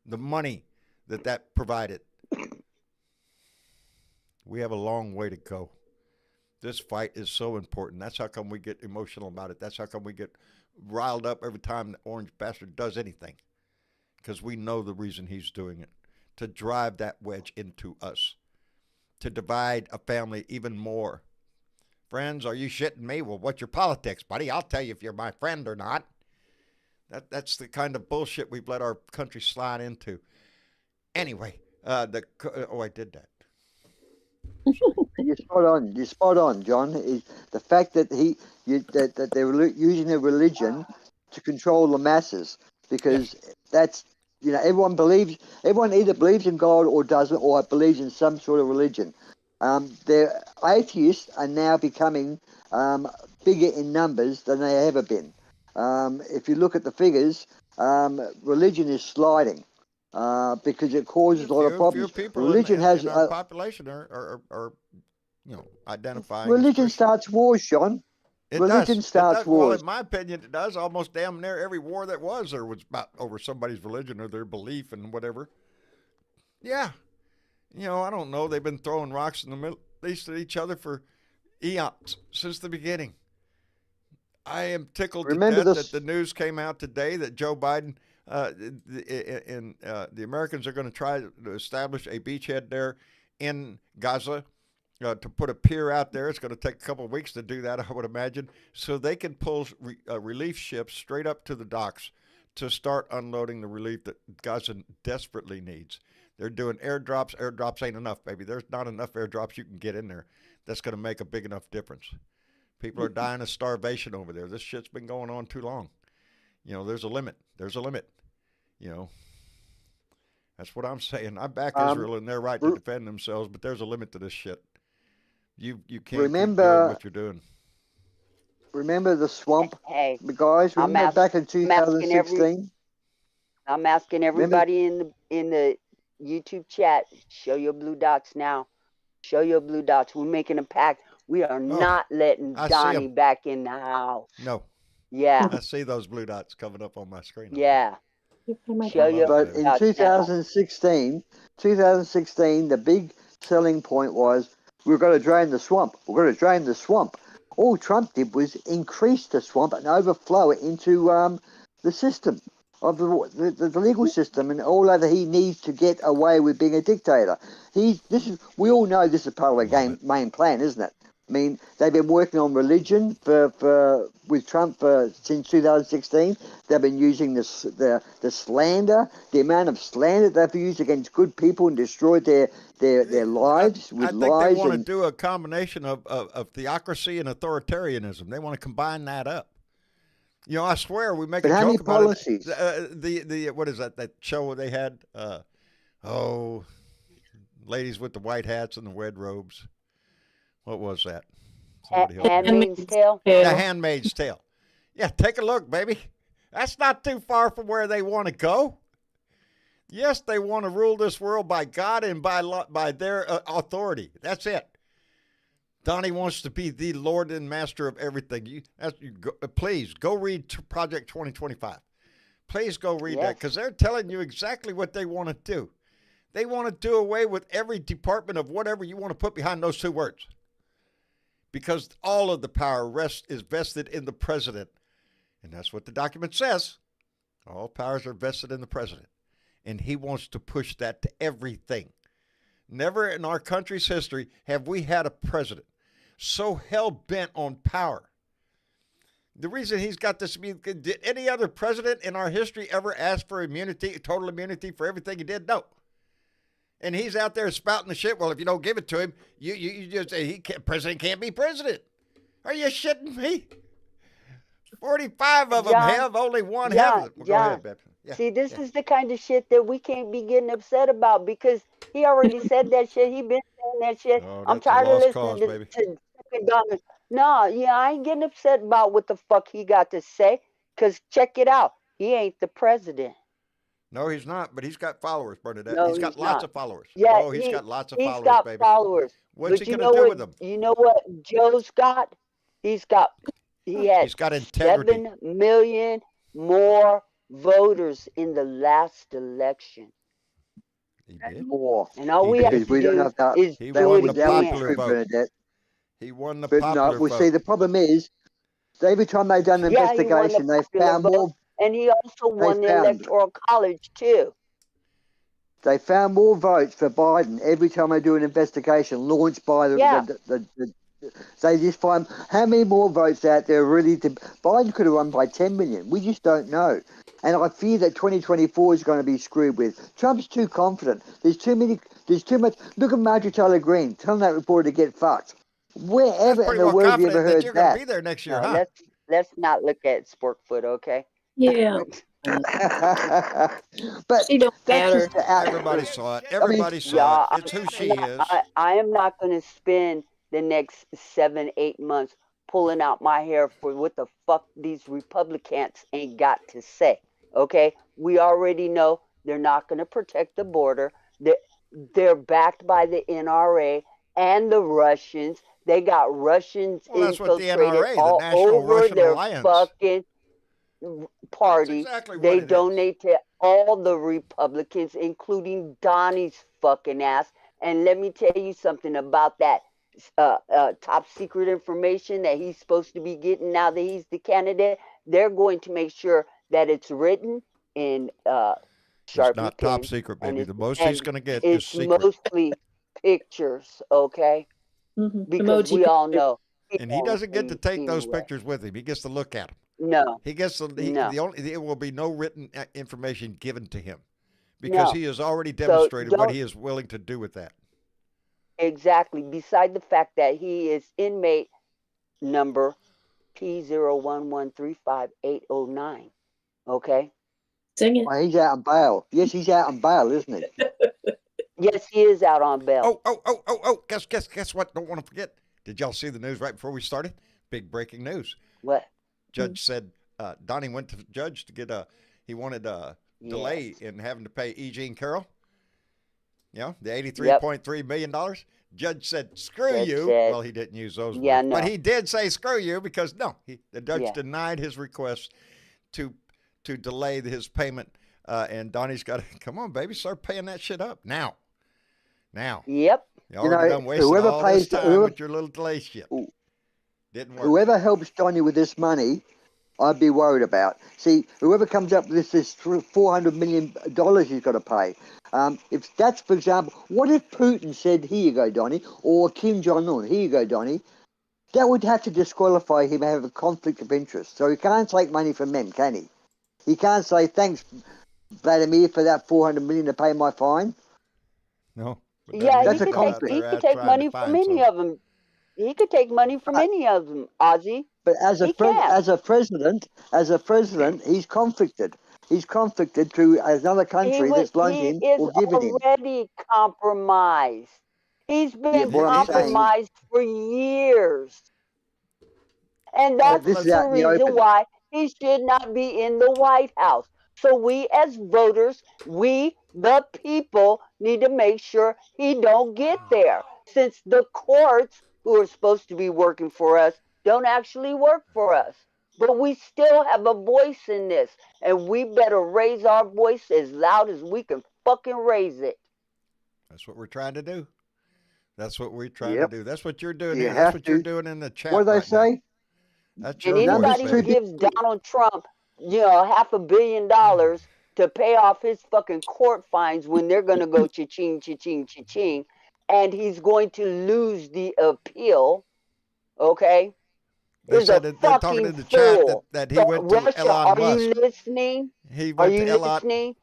The money that provided. We have a long way to go. This fight is so important. That's how come we get emotional about it. That's how come we get riled up every time the orange bastard does anything. Because we know the reason he's doing it. To drive that wedge into us. To divide a family even more. Friends, are you shitting me? Well, what's your politics, buddy? I'll tell you if you're my friend or not. That's the kind of bullshit we've let our country slide into. Anyway, I did that. You're spot on. You're spot on, John. Is the fact that that they're using their religion to control the masses, because that's, everyone either believes in God or doesn't, or believes in some sort of religion. The atheists are now becoming bigger in numbers than they have ever been. If you look at the figures, religion is sliding because it causes a lot of problems. Few people religion in our population are identifying. Religion starts wars, John. Religion starts wars. Well, in my opinion, it does. Almost damn near every war there was about over somebody's religion or their belief and whatever. Yeah. I don't know. They've been throwing rocks in the Middle East at each other for eons, since the beginning. I am tickled to death that the news came out today that Joe Biden the Americans are going to try to establish a beachhead there in Gaza, to put a pier out there. It's going to take a couple of weeks to do that, I would imagine, so they can pull relief ships straight up to the docks to start unloading the relief that Gaza desperately needs. They're doing airdrops. Airdrops ain't enough, baby. There's not enough airdrops you can get in there that's going to make a big enough difference. People are dying of starvation over there. This shit's been going on too long. There's a limit. There's a limit. That's what I'm saying. I back Israel and their right to defend themselves, but there's a limit to this shit. You can't keep doing what you're doing. Remember the swamp, Hey, guys? Remember back in 2016? I'm asking everybody in the YouTube chat, show your blue dots now. Show your blue dots. We're making a pact. We are not letting Donnie back in the house. No. Yeah. I see those blue dots coming up on my screen. Yeah. Show your But in 2016, the big selling point was, we're going to drain the swamp. We're going to drain the swamp. All Trump did was increase the swamp and overflow it into the system of the legal system, and all that he needs to get away with being a dictator. We all know this is part of the main plan, isn't it? I mean, they've been working on religion with Trump since 2016. They've been using the slander, the amount of slander they've used against good people and destroyed their lives with lies. I think they want to do a combination of theocracy and authoritarianism. They want to combine that up. I swear we make a joke about policies? It. What is that show they had? Ladies with the white hats and the red robes. What was that? Handmaid's Tale? The Handmaid's Tale. Yeah, take a look, baby. That's not too far from where they want to go. Yes, they want to rule this world by God and by their authority. That's it. Donnie wants to be the Lord and Master of everything. Please, go read Project 2025. Please go read that, because they're telling you exactly what they want to do. They want to do away with every department of whatever you want to put behind those two words. Because all of the power is vested in the president. And that's what the document says. All powers are vested in the president. And he wants to push that to everything. Never in our country's history have we had a president so hell-bent on power. The reason he's got this, did any other president in our history ever ask for immunity, total immunity for everything he did? No. And he's out there spouting the shit. Well, if you don't give it to him, you just say president can't be president. Are you shitting me? 45 of them have, only one haven't. Well, go ahead, Beth. Yeah, see, this is the kind of shit that we can't be getting upset about because he already said that shit. He been saying that shit. Oh, I'm tired of listening to fucking Donald. No, yeah, I ain't getting upset about what the fuck he got to say. Because check it out. He ain't the president. No, he's not, but he's got followers, Bernadette. No, he's got lots of followers. Yeah, he's got lots of he's followers, got baby. followers. What's but he going to do with them? You know what Joe's got? He's got integrity. 7 million more voters in the last election. He did. More. And all we have to do is he do won it the again. popular vote. He won the but popular no, well, vote. see, the problem is, every time they've done an investigation, they've found more. And he also won the Electoral College, too. They found more votes for Biden every time they do an investigation launched by they just find how many more votes out there really. Biden could have won by 10 million. We just don't know. And I fear that 2024 is going to be screwed with. Trump's too confident. There's too much. Look at Marjorie Taylor Greene telling that reporter to get fucked. Wherever in the world have you ever heard you're going to be there next year, huh? Let's not look at Sporkfoot, okay? Yeah. But she don't matter. Everybody saw it. Everybody saw it. It's who she is. I am not going to spend the next 7-8 months pulling out my hair for what the fuck these Republicans ain't got to say. Okay? We already know they're not going to protect the border. They're backed by the NRA and the Russians. They got Russians infiltrated all over their fucking party. They donate to all the Republicans, including Donnie's fucking ass. And let me tell you something about that top secret information that he's supposed to be getting now that he's the candidate. They're going to make sure that it's written in Sharpie. It's not top secret, baby. The most he's going to get is secret. It's mostly pictures, okay? Mm-hmm. Because we all know. And he doesn't get to take those pictures with him. He gets to look at them. No. He gets to, there will be no written information given to him because he has already demonstrated what he is willing to do with that. Exactly. Beside the fact that he is inmate number P01135-809. Okay? Sing it. Well, he's out on bail. Yes, he's out on bail, isn't he? Yes, he is out on bail. Oh. Guess what? Don't want to forget. Did y'all see the news right before we started? Big breaking news. What? Judge said Donnie went to the judge to get he wanted a delay in having to pay E. Jean Carroll. You know, the $83.3 million. Judge said, screw you. Well, he didn't use those words. No. But he did say screw you because, the judge denied his request to delay his payment. And Donnie's got to, come on, baby, start paying that shit up now. Yep. You already done wasting all this time with your little delay shit. Didn't work. Whoever helps Donnie with this money, I'd be worried about. See, whoever comes up with this $400 million he's got to pay. If that's, for example, what if Putin said, here you go, Donnie, or Kim Jong-un, here you go, Donnie? That would have to disqualify him and have a conflict of interest. So he can't take money from them, can he? He can't say, thanks, Vladimir, for that $400 million to pay my fine. No. Yeah, he could take money from any of them. He could take money from any of them, Ozzy. But as a president, he's conflicted. He's conflicted to another country that's loaned him or given him. He is already compromised. He's been compromised for years. And that's the reason why he should not be in the White House. So we as voters, we the people need to make sure he don't get there. Since the courts, who are supposed to be working for us, don't actually work for us. But we still have a voice in this. And we better raise our voice as loud as we can fucking raise it. That's what we're trying to do. That's what we're trying to do. That's what you're doing here. That's what you're doing in the chat. What do they say? That's and anybody who gives Donald Trump, $500 million to pay off his fucking court fines when they're going to go cha-ching, cha-ching, cha-ching, and he's going to lose the appeal. Okay, They is a said that they're talking fucking in the chat fool. that he So, went to Russia, Elon are Musk. you listening? He Are went to you Elon. listening?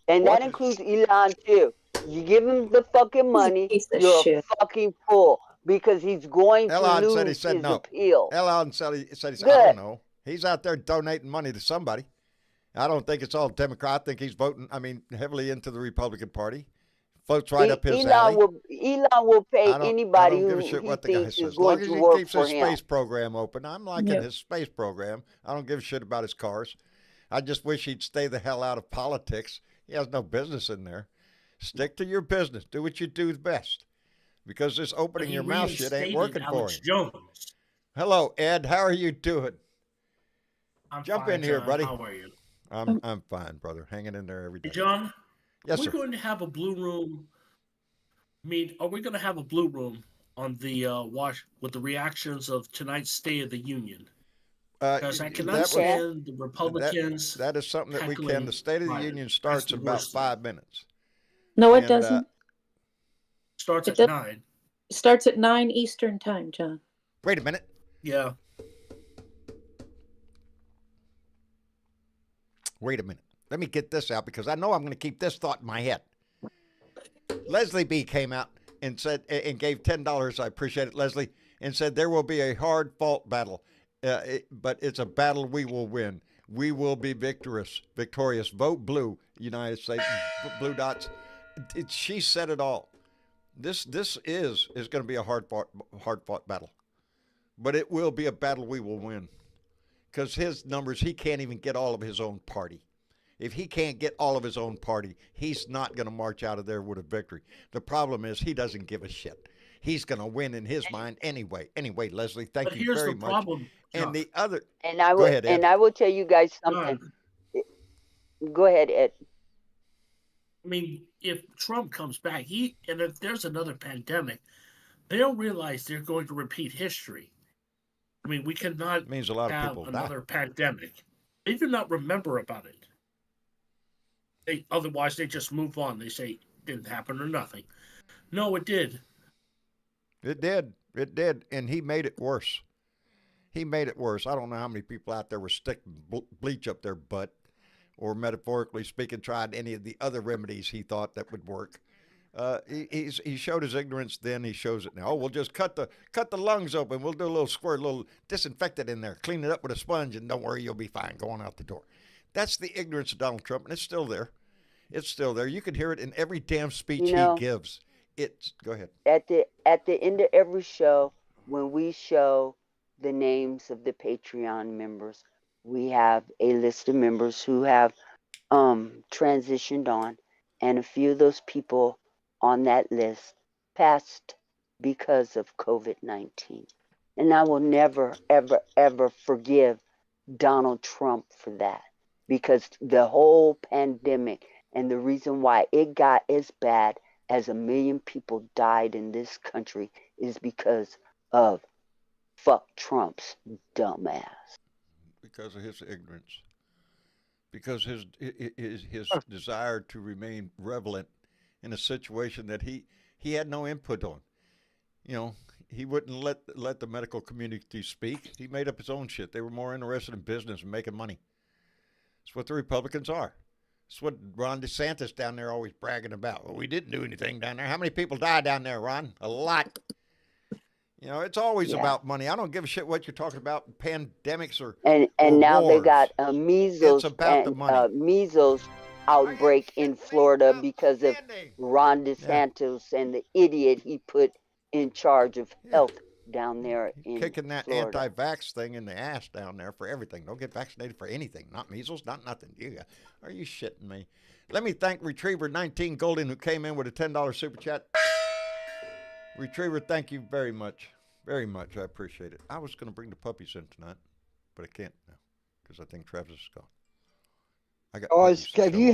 And What? that includes Elon too. You give him the fucking He's a money, piece of you're shit. a fucking fool because he's going to Elon said he lose said his no. appeal. Elon said he said I Good. don't know. He's out there donating money to somebody. I don't think it's all Democrat. I think he's voting. I mean, heavily into the Republican Party. Votes right up his alley. Elon will pay I anybody don't give a who shit he what the guy thinks says. is As long going as to he work keeps for his him. space program open, I'm liking Yep. his space program. I don't give a shit about his cars. I just wish he'd stay the hell out of politics. He has no business in there. Stick to your business. Do what you do best. Because this opening your mouth shit ain't working for him. Jones. Hello, Ed. How are you doing? I'm Jump fine, in here, John. buddy. How are you? I'm fine, brother. Hanging in there every day. Hey, John, Yes, are we sir. going to have a blue room? Are we going to have a blue room on the watch with the reactions of tonight's State of the Union? Because I cannot stand the Republicans. That is something that we can. The State of the Union starts in about 5 minutes. No, it doesn't. Starts at 9. It starts at 9 Eastern time, John. Wait a minute. Yeah. Wait a minute. Let me get this out because I know I'm going to keep this thought in my head. Leslie B came out and said and gave $10. I appreciate it, Leslie, and said there will be a hard-fought battle, but it's a battle we will win. We will be victorious. Vote blue, United States. Blue dots. She said it all. This is going to be a hard-fought battle, but it will be a battle we will win. Because his numbers, he can't even get all of his own party. If he can't get all of his own party, he's not going to march out of there with a victory. The problem is he doesn't give a shit. He's going to win in his mind anyway. Anyway, Leslie, thank you very much. Problem, and the other, and I go ahead, Ed. And I will tell you guys something. Go ahead, Ed. I mean, if Trump comes back, and if there's another pandemic, they don't realize they're going to repeat history. I mean, we cannot means a lot of have people another pandemic. They do not remember about it. Otherwise, they just move on. They say it didn't happen or nothing. No, it did. It did. It did. And he made it worse. He made it worse. I don't know how many people out there were sticking bleach up their butt or, metaphorically speaking, tried any of the other remedies he thought that would work. He showed his ignorance then. He shows it now. Oh, we'll just cut the lungs open. We'll do a little squirt, a little disinfectant in there. Clean it up with a sponge, and don't worry, you'll be fine going out the door. That's the ignorance of Donald Trump, and it's still there. It's still there. You can hear it in every damn speech he gives. Go ahead. At the end of every show, when we show the names of the Patreon members, we have a list of members who have transitioned on, and a few of those people on that list passed because of COVID-19. And I will never, ever, ever forgive Donald Trump for that, because the whole pandemic and the reason why it got as bad as 1 million people died in this country is because of fuck Trump's dumbass. Because of his ignorance. Because his desire to remain relevant in a situation that he had no input on. You know, he wouldn't let the medical community speak. He made up his own shit. They were more interested in business and making money. That's what the Republicans are. That's what Ron DeSantis down there always bragging about. Well, we didn't do anything down there. How many people died down there, Ron? A lot. You know, it's always about money. I don't give a shit what you're talking about, pandemics or now wars. they got a measles measles outbreak in Florida because of Ron DeSantis and the idiot he put in charge of health down there in kicking that Florida. anti-vax thing in the ass down there for everything. Don't get vaccinated for anything. Not measles, not nothing. Are you shitting me? Let me thank Retriever 19 Golden, who came in with a $10 super chat. Retriever, thank you very much. Very much. I appreciate it. I was going to bring the puppies in tonight, but I can't now because I think Travis is gone. Guys, have you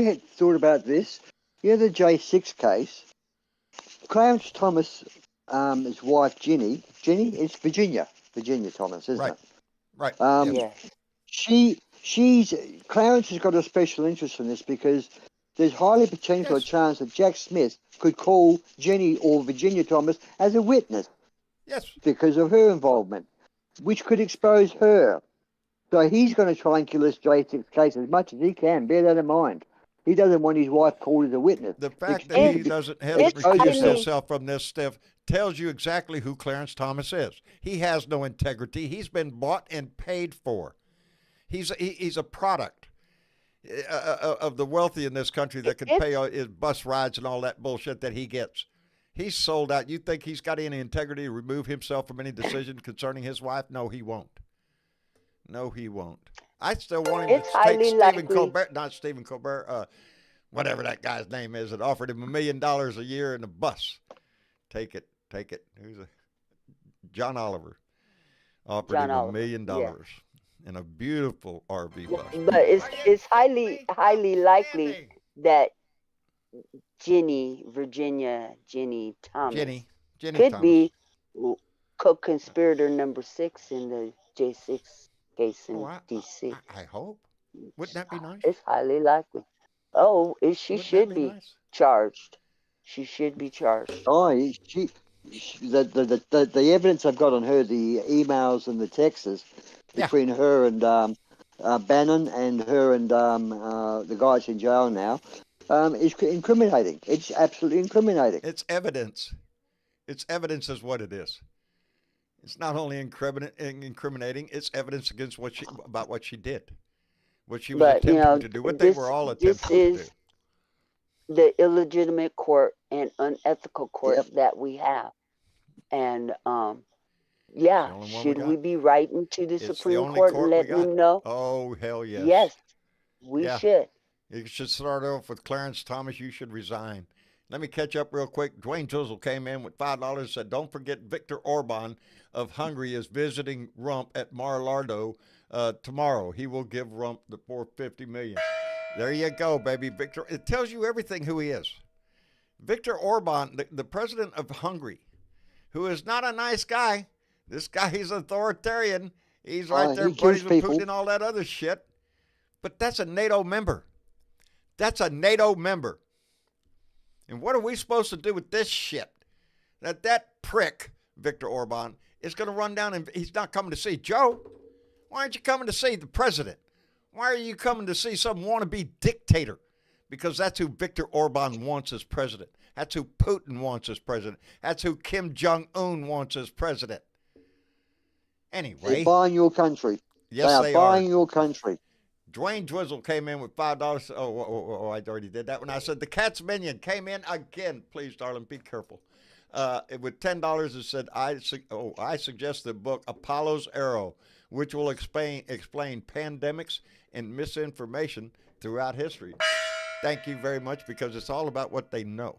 had thought about this? You know the J6 case? Clarence Thomas, his wife Ginny, it's Virginia Thomas, isn't it? Right. Yes. Clarence has got a special interest in this because there's highly potential chance that Jack Smith could call Jenny or Virginia Thomas as a witness. Yes. Because of her involvement, which could expose her. So he's going to try and kill this J6 case as much as he can. Bear that in mind. He doesn't want his wife called as a witness. The fact that he hasn't recused himself from this stuff tells you exactly who Clarence Thomas is. He has no integrity. He's been bought and paid for. He's a product of the wealthy in this country that can pay his bus rides and all that bullshit that he gets. He's sold out. You think he's got any integrity to remove himself from any decision concerning his wife? No, he won't. No, he won't. I still want him to take Stephen Colbert, not Stephen Colbert, whatever that guy's name is, that offered him $1 million a year in a bus. Take it. Who's John Oliver offered him $1 million in a beautiful RV bus. But it's highly likely that Virginia Thomas Jenny could Thomas. be co-conspirator number 6 in the J6 case in D.C. I hope. Wouldn't that be nice? It's highly likely. Oh, she should be charged. She should be charged. Oh, the evidence I've got on her, the emails and the texts between her and Bannon and her and the guy that's in jail now, is incriminating. It's absolutely incriminating. It's evidence. It's evidence is what it is. It's not only incriminating, it's evidence against about what she did. What she was attempting to do, what they were all attempting to do. This is the illegitimate court and unethical court that we have. And, should we be writing to the Supreme Court and letting them know? Oh, hell yes. Yes, we should. You should start off with Clarence Thomas. You should resign. Let me catch up real quick. Dwayne Drizzle came in with $5 and said, don't forget Viktor Orban of Hungary is visiting Rump at Mar-a-Lago tomorrow. He will give Rump the $450 million. There you go, baby. Viktor. It tells you everything who he is. Viktor Orban, the president of Hungary, who is not a nice guy. This guy, he's authoritarian. He's right there buddies with Putin and all that other shit. But that's a NATO member. That's a NATO member. And what are we supposed to do with this shit? That prick, Viktor Orban, is going to run down and he's not coming to see Joe. Why aren't you coming to see the president? Why are you coming to see some wannabe dictator? Because that's who Viktor Orban wants as president. That's who Putin wants as president. That's who Kim Jong-un wants as president. Anyway. They're buying your country. Yes, they are buying your country. Dwayne Drizzle came in with $5. Oh, I already did that one. I said the Cat's Minion came in again. Please, darling, be careful. With $10, it said, I suggest the book Apollo's Arrow, which will explain pandemics and misinformation throughout history. Thank you very much, because it's all about what they know,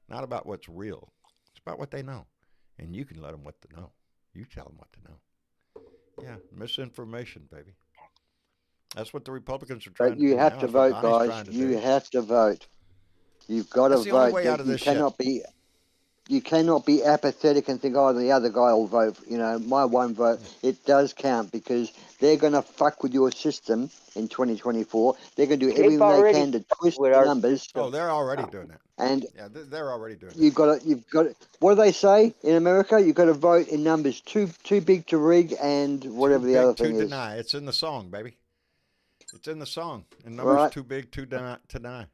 not about what's real. It's about what they know, and you can let them what to know. You tell them what to know. Yeah, misinformation, baby. That's what the Republicans are trying to do. But you have to vote, guys. You have to vote. You've got to vote. That's the only way out of this shit. You cannot be apathetic and think, oh, the other guy will vote. You know, my one vote, it does count, because they're going to fuck with your system in 2024. They're going to do everything they can to twist the numbers. Oh, they're already doing that. And yeah, they're already doing you've got to, what do they say in America? You've got to vote in numbers too big to rig and whatever the other thing is. Too deny. It's in the song, baby. It's in the song. And numbers too big to deny.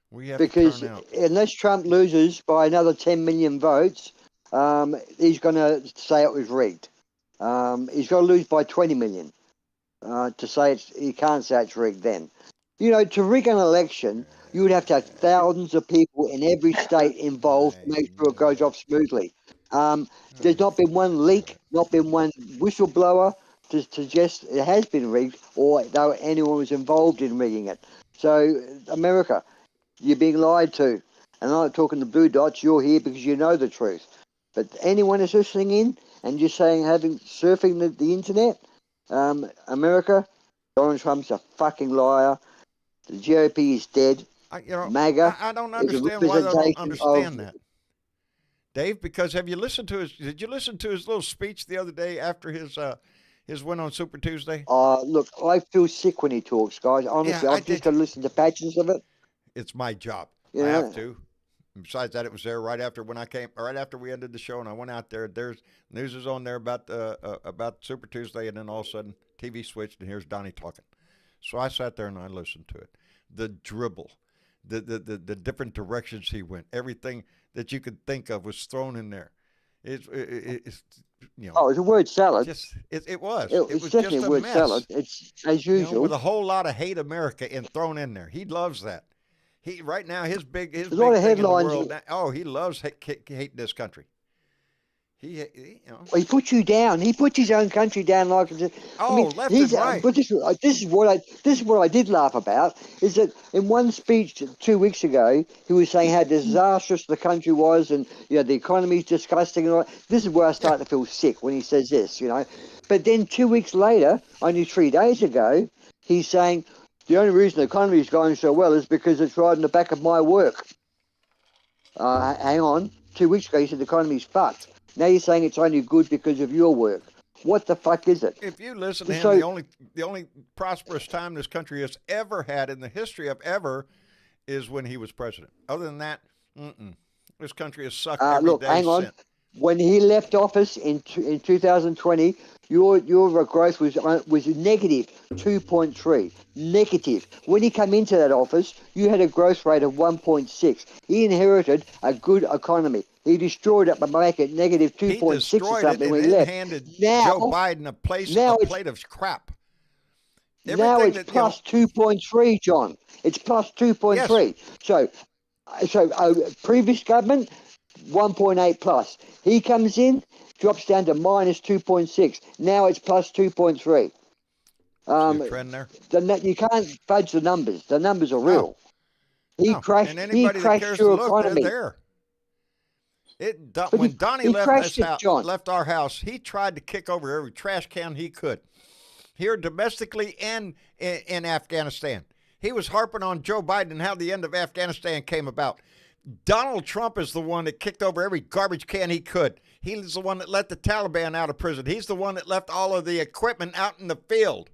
We have because to turn out. Unless Trump loses by another 10 million votes, he's going to say it was rigged. He's got to lose by 20 million to say he can't say it's rigged then. You know, to rig an election, you would have to have thousands of people in every state involved to make sure it goes off smoothly. There's not been one leak, not been one whistleblower to suggest it has been rigged, or though anyone was involved in rigging it. So, America, you're being lied to. And I'm not talking to Blue Dots, you're here because you know the truth. But anyone who's listening in and just saying, surfing the internet, America, Donald Trump's a fucking liar. The GOP is dead. MAGA. I don't understand why they don't understand that, Dave. Because did you listen to his little speech the other day after His win on Super Tuesday? Look, I feel sick when he talks, guys. Honestly, I've just got to listen to patches of it. It's my job. You I know? have to. And besides that, it was there right after right after we ended the show, and I went out there. There's news is on there about Super Tuesday, and then all of a sudden, TV switched, and here's Donnie talking. So I sat there and I listened to it. The dribble, the different directions he went, everything that you could think of was thrown in there. It's you know. Oh, it's a word salad. It was. It's was definitely just a word mess. salad. It's as usual. You know, with a whole lot of hate America thrown in there. He loves that. He right now his big There's thing a lot of in the headlines. world now, he loves hating this country. He you know. Well, he puts you down. He puts his own country down like. Left and right. But this is what I did laugh about is that in one speech 2 weeks ago he was saying how disastrous the country was and the economy's disgusting and all. This is where I start to feel sick when he says this, But then 2 weeks later, only 3 days ago, he's saying the only reason the economy is going so well is because it's riding the back of my work. Hang on. 2 weeks ago, you said the economy's fucked. Now you're saying it's only good because of your work. What the fuck is it? If you listen to him, the only prosperous time this country has ever had in the history of ever is when he was president. Other than that, this country has sucked every day hang on. since. When he left office in 2020, your growth was negative 2.3. Negative. When he came into that office, you had a growth rate of 1.6. He inherited a good economy. He destroyed it by making it negative 2.6 or something when he left. Handed Joe Biden a plate of crap. Now it's plus 2.3, John. It's plus 2.3. Yes. So previous government, 1.8 plus. He comes in, drops down to minus 2.6. Now it's plus 2.3. Trend there. You can't fudge the numbers. The numbers are real. He crashed your economy. There. When Donnie left our house, he tried to kick over every trash can he could, here domestically and in Afghanistan. He was harping on Joe Biden and how the end of Afghanistan came about. Donald Trump is the one that kicked over every garbage can he could. He's the one that let the Taliban out of prison. He's the one that left all of the equipment out in the field.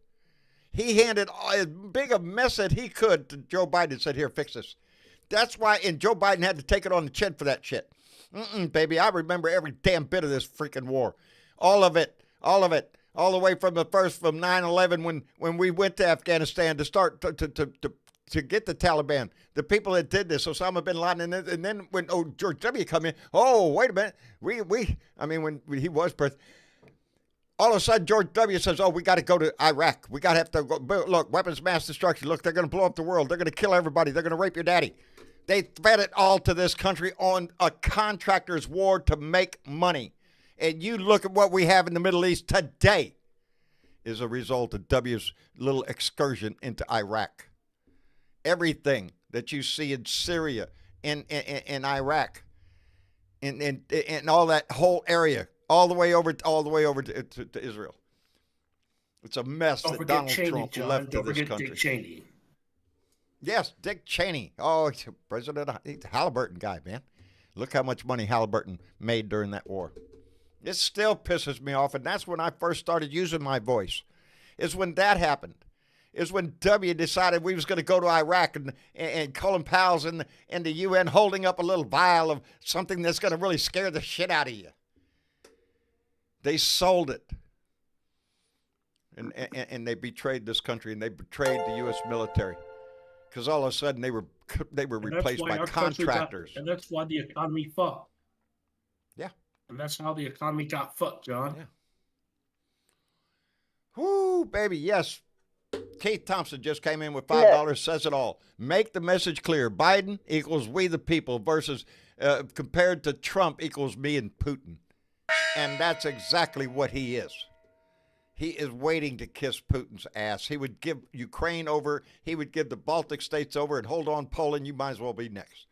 He handed as big a mess that he could to Joe Biden and said, here, fix this. That's why, and Joe Biden had to take it on the chin for that shit. Baby, I remember every damn bit of this freaking war. All of it. All the way from 9/11 when we went to Afghanistan to start to get the Taliban, the people that did this, Osama bin Laden, and then when George W. come in, wait a minute, when he was president, all of a sudden George W. says, we got to go to Iraq, we got to have to go, look, weapons of mass destruction, look, they're going to blow up the world, they're going to kill everybody, they're going to rape your daddy. They fed it all to this country on a contractor's war to make money. And you look at what we have in the Middle East today is a result of W's little excursion into Iraq. Everything that you see in Syria, in Iraq, in all that whole area, all the way over to Israel. It's a mess that Donald Trump left to this country. Dick Cheney. Yes, Dick Cheney. He's a Halliburton guy, man. Look how much money Halliburton made during that war. It still pisses me off, and that's when I first started using my voice, is when that happened. Is when W decided we was going to go to Iraq and Colin Powell's in the UN holding up a little vial of something that's going to really scare the shit out of you. They sold it. And they betrayed this country, and they betrayed the U.S. military. Because all of a sudden they were replaced by contractors. And that's why the economy fucked. Yeah. And that's how the economy got fucked, John. Yeah. Whoo, baby, yes. Keith Thompson just came in with $5, says it all. Make the message clear. Biden equals we the people versus compared to Trump equals me and Putin. And that's exactly what he is. He is waiting to kiss Putin's ass. He would give Ukraine over. He would give the Baltic states over and hold on, Poland. You might as well be next.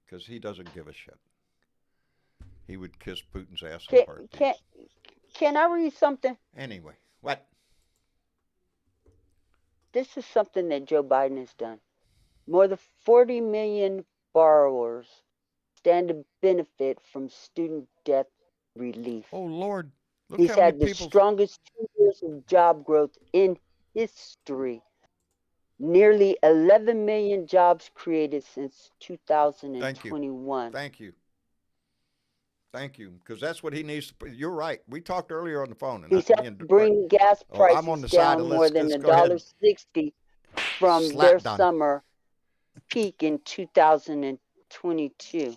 Because he doesn't give a shit. He would kiss Putin's ass in heartbeats. Can I read something? Anyway, what? This is something that Joe Biden has done. More than 40 million borrowers stand to benefit from student debt relief. Oh, Lord. He's had the strongest 2 years of job growth in history. Nearly 11 million jobs created since 2021. Thank you. Thank you, because that's what he needs to. You're right. We talked earlier on the phone. And He's helped bring gas prices down more than $1.60 from their summer peak in 2022.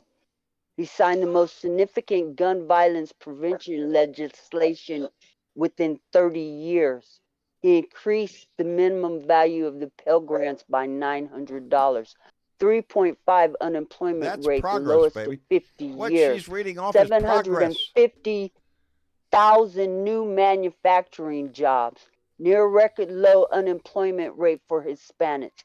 He signed the most significant gun violence prevention legislation within 30 years. He increased the minimum value of the Pell Grants by $900. 3.5 unemployment rate, the lowest in 50 what years. She's reading off is progress. 750,000 new manufacturing jobs. Near record low unemployment rate for Hispanics,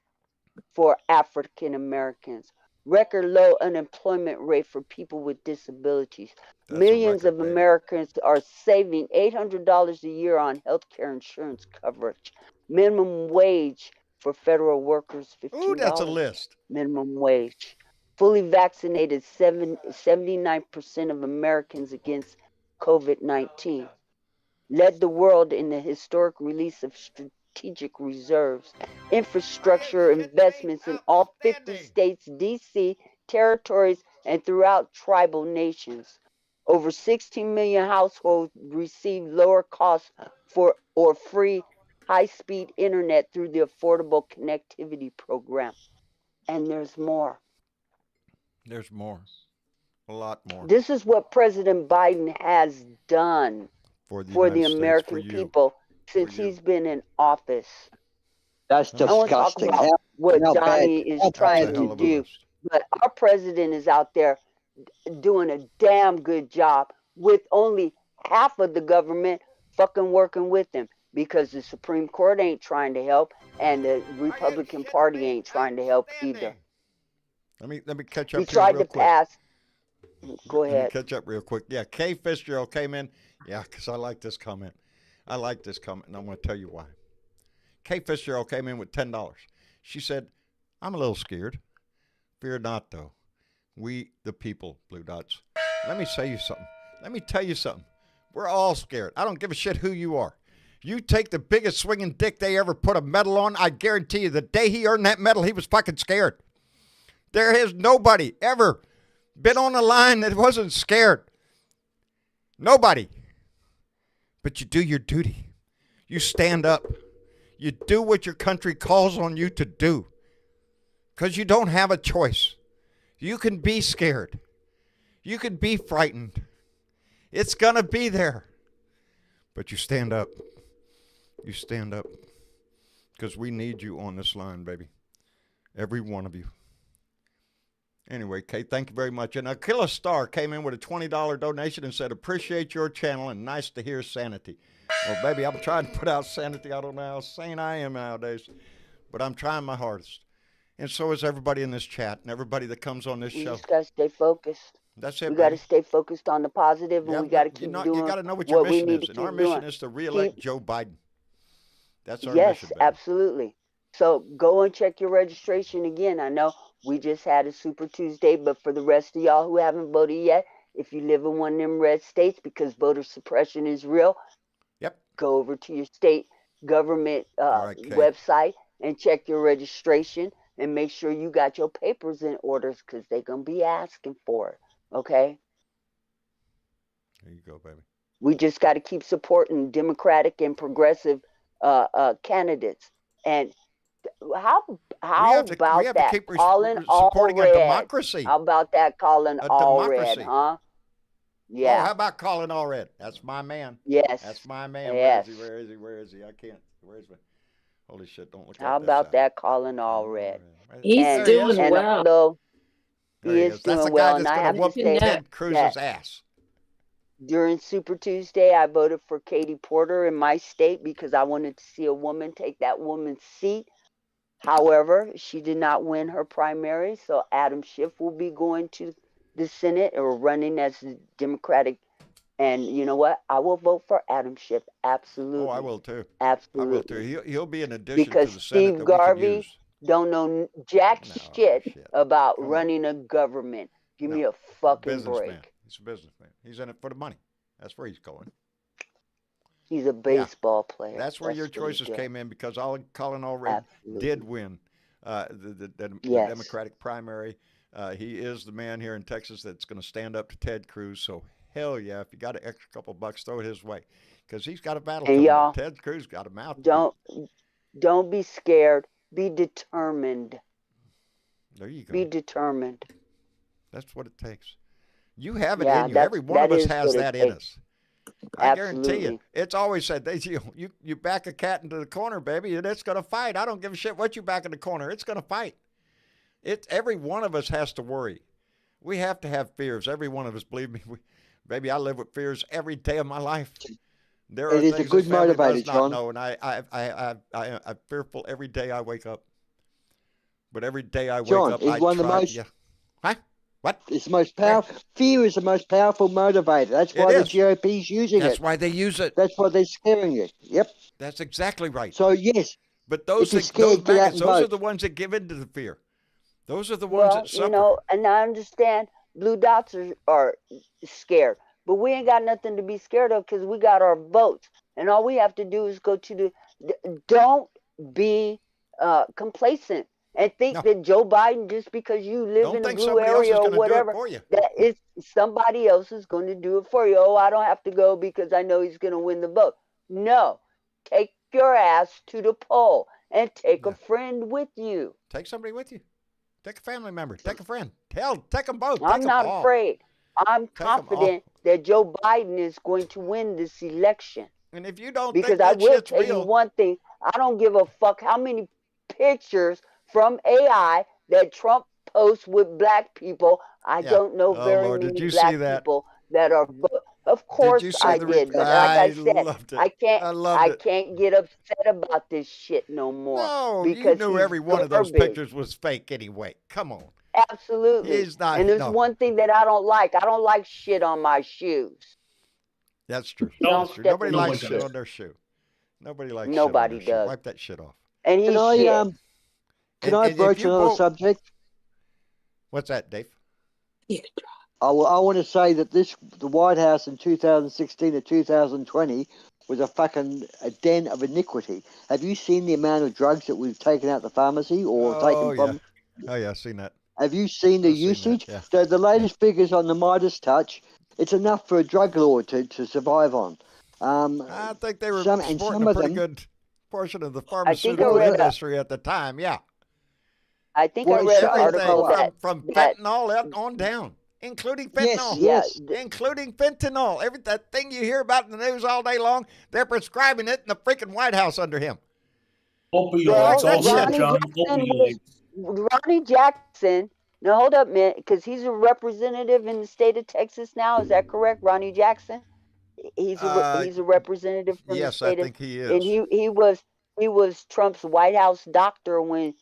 for African Americans. Record low unemployment rate for people with disabilities. Millions of Americans are saving $800 a year on health care insurance coverage. Minimum wage for federal workers, $15. Ooh, that's a list. Minimum wage. Fully vaccinated, 79% of Americans against COVID-19. Led the world in the historic release of strategic reserves. Infrastructure investments in all 50 states, D.C., territories, and throughout tribal nations. Over 16 million households received lower cost for or free high-speed internet through the Affordable Connectivity Program. And there's more. There's more. A lot more. This is what President Biden has done for the American people since he's been in office. That's disgusting. I want to talk about what Johnny is trying to do. But our president is out there doing a damn good job with only half of the government fucking working with him, because the Supreme Court ain't trying to help and the Republican Party ain't trying to help either. Let me catch up. He tried to pass. Go ahead. Let me catch up real quick. Yeah, Kay Fitzgerald came in. Yeah, because I like this comment. And I'm going to tell you why. Kay Fitzgerald came in with $10. She said, I'm a little scared. Fear not, though. We, the people, Blue Dots. Let me tell you something. We're all scared. I don't give a shit who you are. You take the biggest swinging dick they ever put a medal on, I guarantee you, the day he earned that medal, he was fucking scared. There has nobody ever been on the line that wasn't scared. Nobody. But you do your duty. You stand up. You do what your country calls on you to do. Because you don't have a choice. You can be scared. You can be frightened. It's going to be there. But you stand up. You stand up. Because we need you on this line, baby. Every one of you. Anyway, Kate, thank you very much. And Akila Star came in with a $20 donation and said, appreciate your channel and nice to hear sanity. Well, baby, I'm trying to put out sanity. I don't know how sane I am nowadays, but I'm trying my hardest. And so is everybody in this chat and everybody that comes on this show. We just got to stay focused. That's it, We got to stay focused on the positive, and we got to keep doing you got to know what your mission is. And our mission is to reelect Joe Biden. That's our mission, baby. Yes, absolutely. So go and check your registration again. I know we just had a Super Tuesday, but for the rest of y'all who haven't voted yet, if you live in one of them red states, because voter suppression is real, go over to your state government website and check your registration and make sure you got your papers in order, because they're going to be asking for it. Okay? There you go, baby. We just got to keep supporting Democratic and progressive candidates. And how about that? Calling all red. Democracy. How about that? Calling all red, huh? Yeah. Oh, how about calling all red? That's my man. Yes. That's my man. Yes. Where is he? I can't. Where's my? Holy shit! Don't look. How about that? Calling all red. He's doing well. Although he is doing well, and I have to say Ted Cruz's ass. During Super Tuesday, I voted for Katie Porter in my state because I wanted to see a woman take that woman's seat. However, she did not win her primary, so Adam Schiff will be going to the Senate or running as the Democratic. And you know what? I will vote for Adam Schiff. Absolutely. Oh, I will too. Absolutely. I will too. He'll be an addition because to the Senate Steve Garvey don't know shit about running a government. Give me a fucking break. He's a businessman. He's in it for the money. That's where he's going. He's a baseball player. That's where your choices came in, because Colin Allred did win the Democratic primary. He is the man here in Texas that's going to stand up to Ted Cruz. So hell yeah, if you got an extra couple bucks, throw it his way, because he's got a battle coming up. Ted Cruz got a mouth. Don't be scared. Be determined. There you go. Be determined. That's what it takes. You have it in you. Every one of us has that in us. I guarantee you. It's always said, you back a cat into the corner, baby, and it's going to fight. I don't give a shit what you back in the corner. It's going to fight. Every one of us has to worry. We have to have fears. Every one of us, believe me. Baby, I live with fears every day of my life. There are things a good motivator, John. Know, and I'm fearful every day I wake up. But every day I wake up, I try. Yeah. Huh? What? It's the most powerful. Fear is the most powerful motivator. That's why the GOP's using it. That's why they use it. That's why they're scaring you. Yep. That's exactly right. So yes. But those maggots, those are the ones that give in to the fear. Those are the ones that suffer. And I understand blue dots are scared. But we ain't got nothing to be scared of, because we got our votes. And all we have to do is go to don't be complacent and think that Joe Biden, just because you live in a blue area or whatever, that it's somebody else is going to do it for you. Oh, I don't have to go because I know he's going to win the vote. No. Take your ass to the poll and take a friend with you. Take somebody with you. Take a family member. Take a friend. Hell, take them both. I'm not afraid. I'm confident that Joe Biden is going to win this election. And if you don't because I will tell you one thing, I don't give a fuck how many pictures from AI that Trump posts with black people. I don't know very many black people that are. Of course I did. But like I said, I can't get upset about this shit no more. No, because you knew every one of those pictures was fake anyway. Come on. Absolutely. And there's one thing that I don't like. I don't like shit on my shoes. That's true. That's true. Nobody likes shit on their shoe. Nobody likes shit on their shoe. Wipe that shit off. And can I broach another subject? What's that, Dave? Yeah. I want to say that the White House in 2016 to 2020 was a den of iniquity. Have you seen the amount of drugs that we've taken out the pharmacy or taken from? Oh yeah, I've seen that. Have you seen the usage? So the latest figures on the Midas touch, it's enough for a drug lord to survive on. I think they were sporting a pretty good portion of the pharmaceutical industry at the time. Yeah. I think I read an article from fentanyl on down, including fentanyl. Yes. Including fentanyl. That thing you hear about in the news all day long, they're prescribing it in the freaking White House under him. Opioids also, John. Opioids. Ronnie Jackson. Now hold up, man, because he's a representative in the state of Texas now. Is that correct, Ronnie Jackson? He's a representative from the state. Yes, I think he is. And he was Trump's White House doctor when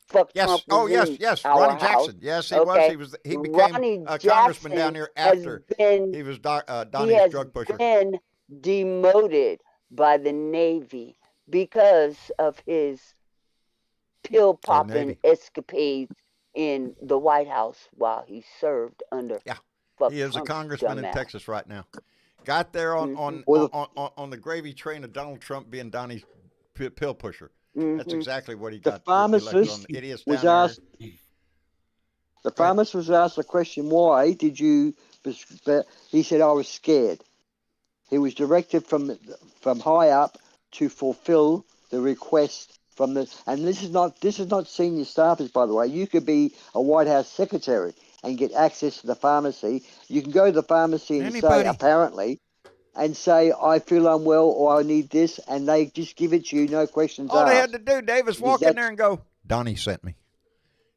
Trump was yes, our Ronnie house. Jackson. Yes, he was. He became a congressman down here after he was Donnie's drug pusher. He has been demoted by the Navy because of his pill popping escapades in the White House while he served under. Yeah, he is a congressman in Texas right now. Got there on the gravy train of Donald Trump being Donnie's pill pusher. That's exactly what he got. The pharmacist was asked. The pharmacist was asked the question, "Why did you?" He said, "I was scared." He was directed from high up to fulfill the request from the. And this is not senior staffers, by the way. You could be a White House secretary and get access to the pharmacy. You can go to the pharmacy and say, apparently, and say, I feel unwell or I need this, and they just give it to you, no questions asked. All they had to do, Dave, is walk in there and go, Donnie sent me.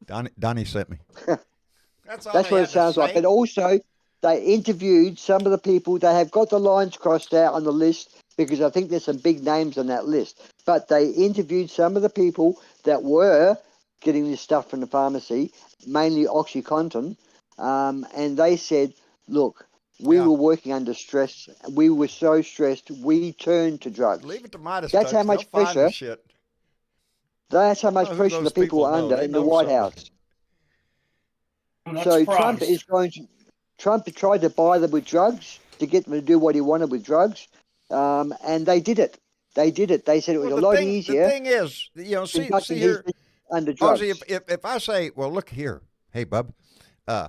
Donnie sent me. That's what it sounds like. But also, they interviewed some of the people. They have got the lines crossed out on the list because I think there's some big names on that list. But they interviewed some of the people that were getting this stuff from the pharmacy, mainly OxyContin, and they said, look, we were working under stress. We were so stressed, we turned to drugs. Leave it to Midas. That's how much pressure. That's how much pressure the people were under in the White House. So Trump tried to buy them with drugs to get them to do what he wanted with drugs, and they did it. They did it. They said it was a lot easier. The thing is, see here, under drugs. Ozzy, if I say, well, look here, hey, bub, I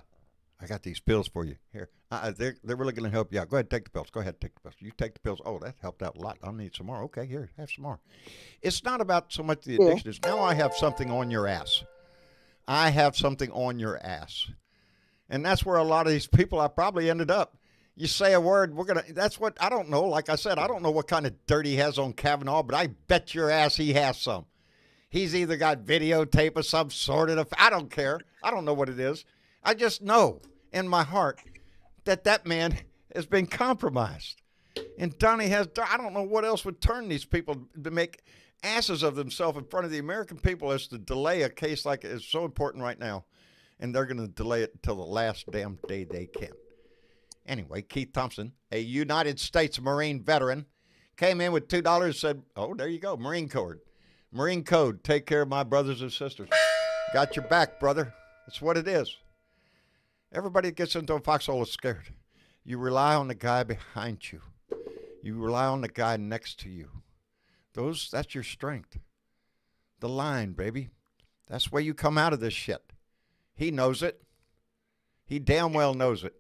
got these pills for you. Here, they're really going to help you out. Go ahead, take the pills. Go ahead, take the pills. You take the pills. Oh, that helped out a lot. I'll need some more. Okay, here, have some more. It's not about so much the addiction. It's now I have something on your ass. I have something on your ass. And that's where a lot of these people I probably ended up. You say a word, that's what, I don't know. Like I said, I don't know what kind of dirt he has on Kavanaugh, but I bet your ass he has some. He's either got videotape of some sort of, I don't care. I don't know what it is. I just know in my heart that man has been compromised. And Donnie has, I don't know what else would turn these people to make asses of themselves in front of the American people as to delay a case like it is so important right now. And they're going to delay it until the last damn day they can. Anyway, Keith Thompson, a United States Marine veteran, came in with $2 and said, oh, there you go, Marine Code. Marine Code, take care of my brothers and sisters. Got your back, brother. That's what it is. Everybody that gets into a foxhole is scared. You rely on the guy behind you. You rely on the guy next to you. That's your strength. The line, baby. That's where you come out of this shit. He knows it. He damn well knows it.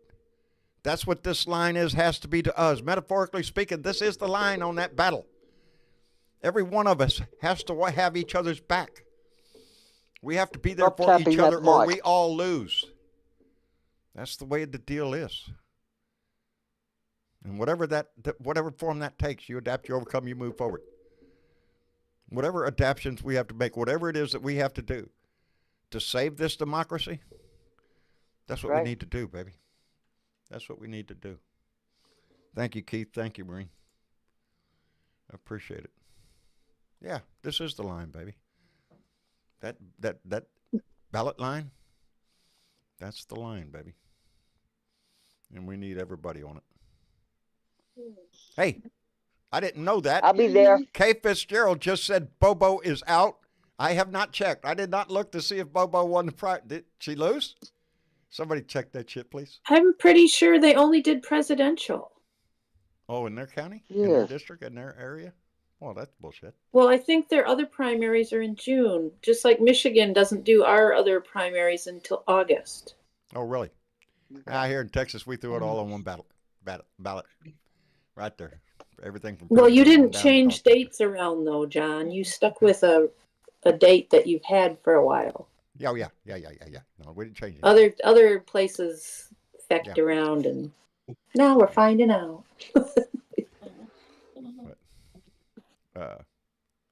That's what this line has to be to us. Metaphorically speaking, this is the line on that battle. Every one of us has to have each other's back. We have to be there for each other or we all lose. That's the way the deal is. And whatever form that takes, you adapt, you overcome, you move forward. Whatever adaptations we have to make, whatever it is that we have to do to save this democracy, that's what we need to do, baby. That's what we need to do. Thank you, Keith. Thank you, Marine. I appreciate it. Yeah, this is the line, baby. That ballot line, that's the line, baby. And we need everybody on it. Hey, I didn't know that. I'll be there. Kay Fitzgerald just said Bobo is out. I have not checked. I did not look to see if Bobo won the prize. Did she lose? Somebody check that shit, please. I'm pretty sure they only did presidential. Oh, in their county? Yeah. In their district? In their area? Well, that's bullshit. Well, I think their other primaries are in June, just like Michigan doesn't do our other primaries until August. Oh, really? Here in Texas, we threw it all on one ballot. Right there. Everything from... Well, you didn't change dates around, though, John. You stuck with a date that you've had for a while. Yeah. No, we didn't change it. Other places fecked around, and now we're finding out.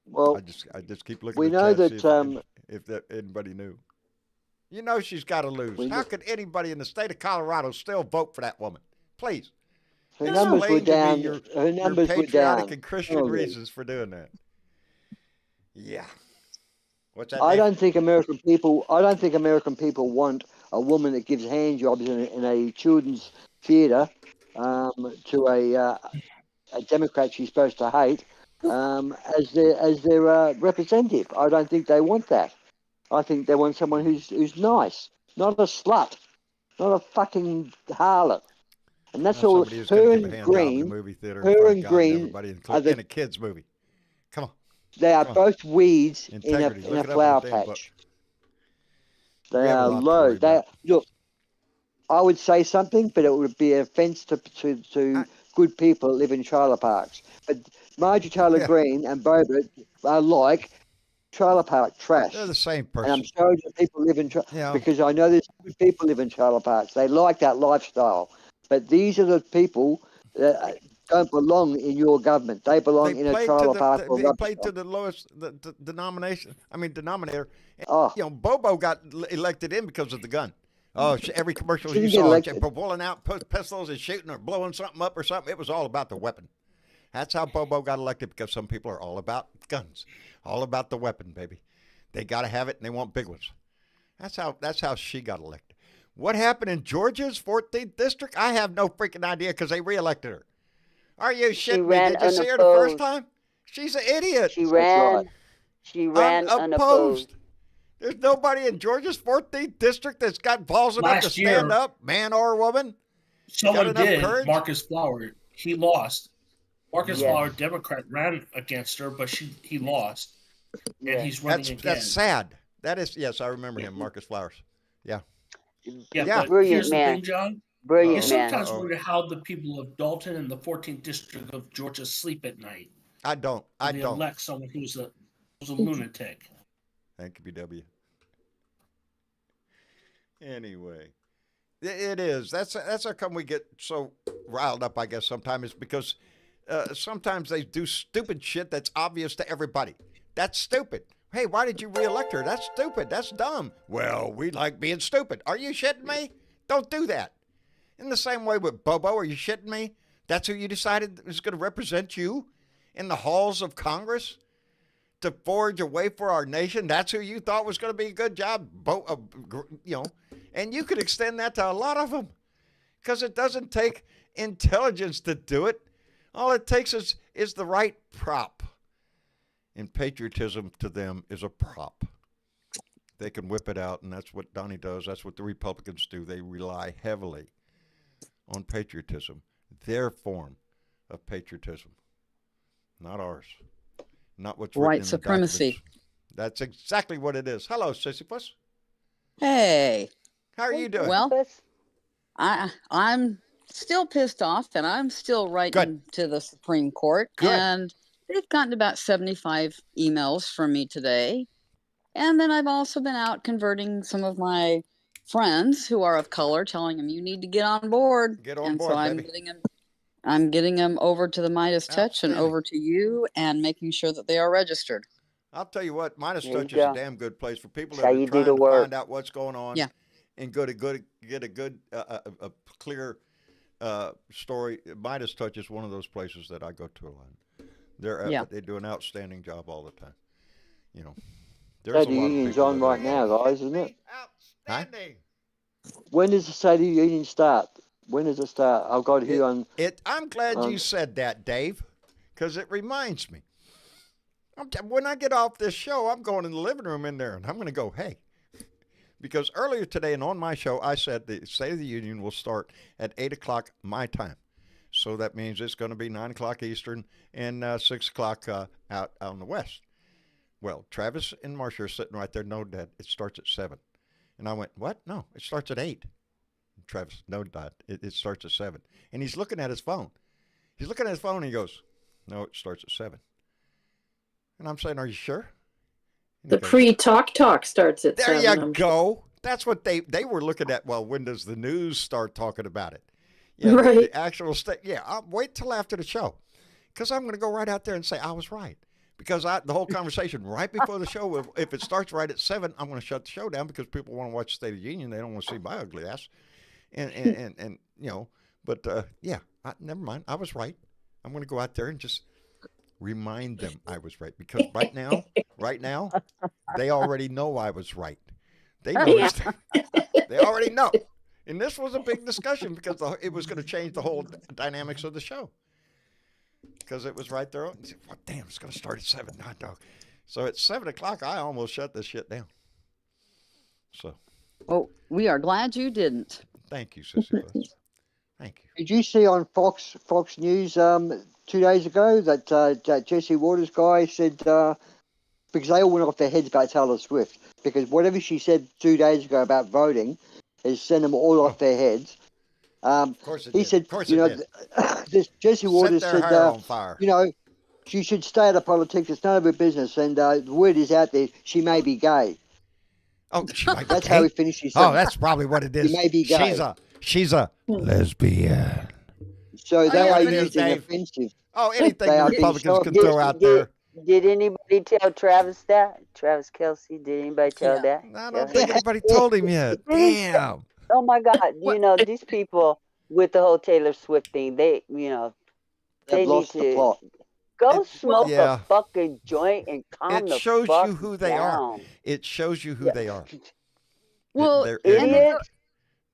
Well, I just keep looking. We at know chat, that if anybody knew. You know she's got to lose. How could anybody in the state of Colorado still vote for that woman? Please. Her numbers were down. Her numbers were down. Patriotic and Christian reasons for doing that. Yeah. What's that? I don't think American people want a woman that gives hand jobs in a children's theatre to a Democrat she's supposed to hate as their representative. I don't think they want that. I think they want someone who's nice, not a slut, not a fucking harlot. And that's all. Her and Green, in a kids movie. Come on. They are both weeds in a flower patch. They are low. Look, I would say something, but it would be an offence to good people that live in trailer parks. But Marjorie Taylor Greene and Boebert are like trailer park trash. They're the same person. And I'm sorry that people live in because I know there's good people live in trailer parks. They like that lifestyle. But these are the people that don't belong in your government. They belong in a trailer park. They played to the lowest denominator. Bobo got elected in because of the gun. Oh, every commercial you saw, pulling out pistols and shooting or blowing something up or something. It was all about the weapon. That's how Bobo got elected, because some people are all about guns, all about the weapon, baby. They got to have it, and they want big ones. That's how she got elected. What happened in Georgia's 14th district? I have no freaking idea, because they reelected her. Are you shitting me? Did you see her the first time? She's an idiot. She ran unopposed. There's nobody in Georgia's 14th district that's got balls enough to stand up, man or woman. Someone did. Courage. Marcus Flower. He lost. Marcus Flower, Democrat, ran against her, but he lost, and he's running again. That's sad. That is, yes, I remember him, Marcus Flowers. Yeah. But brilliant here's man. the thing, John. Brilliant You man. sometimes wonder how the people of Dalton and the 14th district of Georgia sleep at night. I don't. They elect someone who's a lunatic. Thank you, BW. Anyway, it is. That's how come we get so riled up, I guess, sometimes, is because sometimes they do stupid shit that's obvious to everybody. That's stupid. Hey, why did you reelect her? That's stupid. That's dumb. Well, we like being stupid. Are you shitting me? Don't do that. In the same way with Bobo, are you shitting me? That's who you decided was going to represent you in the halls of Congress to forge a way for our nation? That's who you thought was going to be a good job, and you could extend that to a lot of them, because it doesn't take intelligence to do it. All it takes is the right prop. And patriotism to them is a prop. They can whip it out, and that's what Donnie does. That's what the Republicans do. They rely heavily on patriotism, their form of patriotism, not ours, not what's written in supremacy. The documents. That's exactly what it is. Hello, Sisyphus. Hey. How are you doing? Well, I'm still pissed off, and I'm still writing to the Supreme Court. Good. And they've gotten about 75 emails from me today. And then I've also been out converting some of my friends who are of color, telling them you need to get on board. Get on board, so baby. I'm getting them over to the Midas Touch and over to you, and making sure that they are registered. I'll tell you what, Midas Touch is a damn good place for people that are trying to find out what's going on. Yeah. And get a good, a clear story. Midas Touch is one of those places that I go to a lot. They do an outstanding job all the time. You know, there's State of the Union's on right now, guys, isn't it? Outstanding. When does the State of the Union start? When does it start? I've got here on. I'm glad you said that, Dave, because it reminds me. When I get off this show, I'm going in the living room in there, and I'm going to go, hey. Because earlier today and on my show, I said the State of the Union will start at 8 o'clock my time. So that means it's going to be 9 o'clock Eastern and 6 o'clock out on the West. Well, Travis and Marcia are sitting right there. No, Dad, it starts at 7. And I went, what? No, it starts at 8. And Travis, no, Dad, it starts at 7. And he's looking at his phone. He's looking at his phone and he goes, no, it starts at 7. And I'm saying, are you sure? The pre-talk starts at 7. There you go. That's what they were looking at. Well, when does the news start talking about it? Yeah, right. The actual state. Yeah, I'll wait till after the show, because I'm going to go right out there and say I was right. Because the whole conversation right before the show, if it starts right at 7, I'm going to shut the show down because people want to watch State of the Union. They don't want to see my ugly ass. And you know, but never mind. I was right. I'm going to go out there and just remind them I was right, because right now, they already know I was right. They know this. They already know. And this was a big discussion because it was going to change the whole dynamics of the show. Because it was right there. Well, damn, it's going to start at 7. Hot dog. So at 7 o'clock, I almost shut this shit down. So. Well, we are glad you didn't. Thank you, Sissy. Thank you. Did you see on Fox News 2 days ago that Jesse Waters guy said, because they all went off their heads about Taylor Swift, because whatever she said 2 days ago about voting has sent them all off their heads. Of course it he did. said, of course you know, did. Jesse Waters said, on fire. you know, she should stay out of politics. It's none of her business. And the word is out there, she may be gay. Oh, that's how he finished his sentence. Oh, that's probably what it is. She may be gay. She's a lesbian. So they are using offensive. Oh, anything the Republicans can throw out there. Did anybody tell Travis that? Travis Kelce, did anybody tell that? I don't think anybody told him yet. Damn. Oh my God! You know, these people with the whole Taylor Swift thing, they need to go smoke a fucking joint and calm the fuck down. It shows you who they are. It shows you who they are. Well, they're idiots.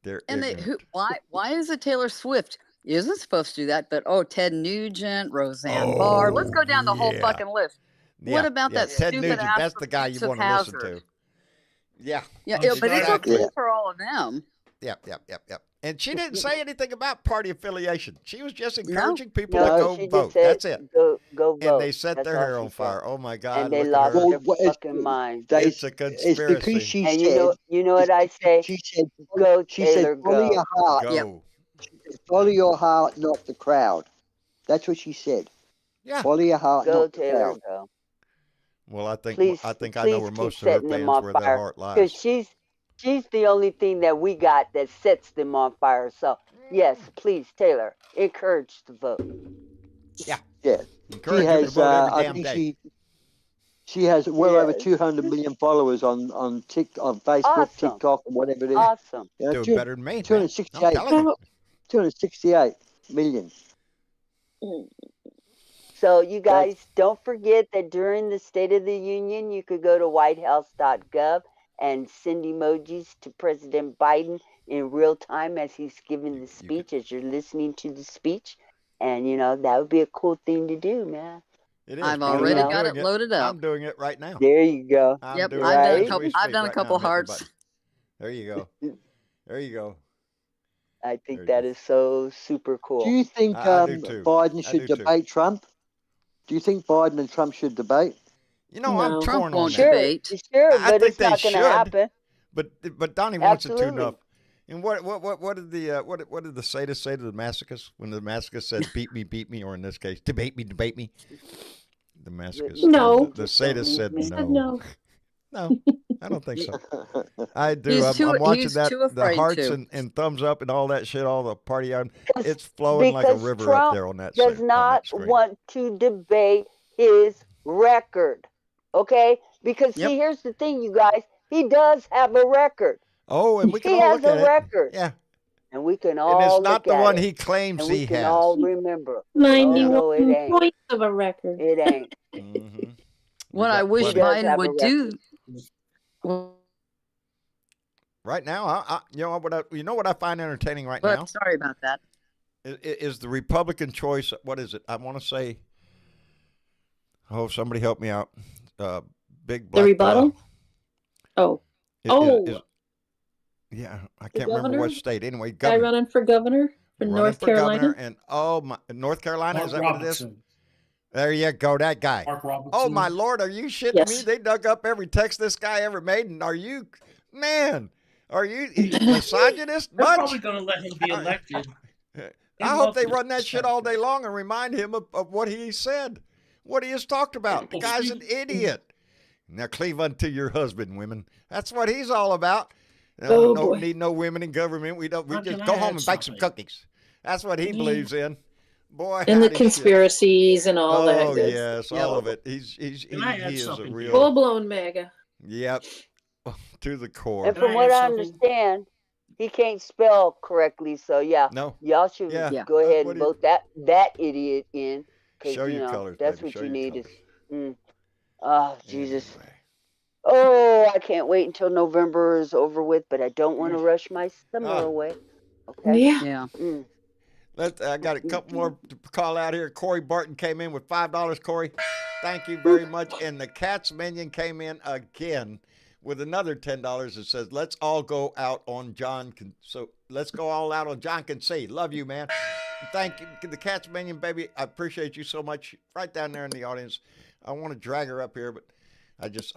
They're and why is it Taylor Swift isn't supposed to do that? But Ted Nugent, Roseanne Barr. Let's go down the whole fucking list. What about that Ted stupid Nugent, ass? That's the guy you want to listen to. Yeah. Yeah, but it's okay for all of them. Yep. And she didn't say anything about party affiliation. She was just No. encouraging people No, to go she just vote. said, That's it. go vote. And they set That's their all hair she on said. fire. Oh my God! And they Look at lost her. their fucking mind. It's a It's because conspiracy. she And said. you know what I say? She said. Go, She said, Taylor, "Follow go. your heart. Go. Yep. Follow your heart, not the crowd." That's what she said. Yeah. Follow your heart, Go, not the Taylor, crowd. go. Well, I think Please, I know please where keep most of her setting them fans on where their fire. heart Because lies. she's the only thing that we got that sets them on fire. So, yes, please, Taylor, encourage the vote. Yeah. Yeah. Encourage She her to has. vote every I damn think day. she has well over Yes. 200 million followers on Facebook, Awesome. TikTok, and whatever it is. Awesome. You know, Doing better than me, man. I'm 268, telling you. 268 million. So, you guys, don't forget that during the State of the Union, you could go to whitehouse.gov and send emojis to President Biden in real time as he's giving the speech, as you're listening to the speech. And, that would be a cool thing to do, man. It is. I've because already I'm got doing it loaded up. I'm doing it right now. There you go. I'm Yep, doing I've it done a as Right? couple. we I've speak done a right now. couple I'm hitting the hearts. button. There you go. There you go. I think There that you is so super Do cool. you think I do too. Biden I should do too. debate Trump? Do you think Biden and Trump should debate? You know, I'm No. torn Trump on won't that. Sure, debate. sure, I but think it's they not going to should. happen. But Donnie wants it to Absolutely. enough. And what did the what did the sadists say to the masochists when the masochist said beat me, or in this case debate me? The masochist, No. the sadist said He said no. no. No, I don't think so. I do. I'm watching He's that, too the afraid hearts to. and thumbs up and all that shit, all the party on. Because It's flowing like a because river up Trump there on that does not screen. want to debate his record. Okay? Because Yep. see, here's the thing, you guys. He does have a record. Oh, and we can He all has look at a it. record. Yeah, And we can and it's all not look the at one it. he claims And we he can has. all remember. Oh 91 no, it ain't. points of a record. It ain't. Mm-hmm. What I wish He does Biden have a would record. do. Right now, you know what I find entertaining right now But sorry about that. is the Republican choice. What is it? I want to say. Oh, somebody help me out. Big black. The rebuttal? Yeah, I can't remember governor? what state. Anyway, Guy governor. running for governor for Running North for Carolina. governor, and North Carolina, Mark is that what it is? Robertson. There you go, that guy. Mark Robertson. Oh my Lord, are you shitting Yes. me? They dug up every text this guy ever made, and are you misogynist? They're Much? probably going to let him be elected. I hope they run that shit all day long and remind him of what he said, what he has talked about. The guy's an idiot. Now cleave unto your husband, women. That's what he's all about. Oh, No boy. need no women in government. We Now, just can go I home add and bake some something? cookies. That's what he believes in. Boy, And the howdy shit. conspiracies and all that Oh good yes, stuff. all of it. He Can I add is a something real. Full blown MAGA. Yep, to the core. And Can from I what add I something? understand, he can't spell correctly. So yeah, No, y'all should Yeah. go ahead What and do you- vote that idiot in, because show your colors, that's baby. what Show you your need colors. is. Oh Jesus. Anyway. Oh, I can't wait until November is over with, but I don't want to rush my summer Ah. away. Okay. Yeah. Yeah. Mm. I got a couple more to call out here. Cory Barton came in with $5. Cory, thank you very much. And the Cats Minion came in again with another $10 that says, "Let's all go out on John." So let's go all out on John Can See. Love you, man. Thank you, the Cats Minion, baby. I appreciate you so much. Right down there in the audience. I want to drag her up here, but I just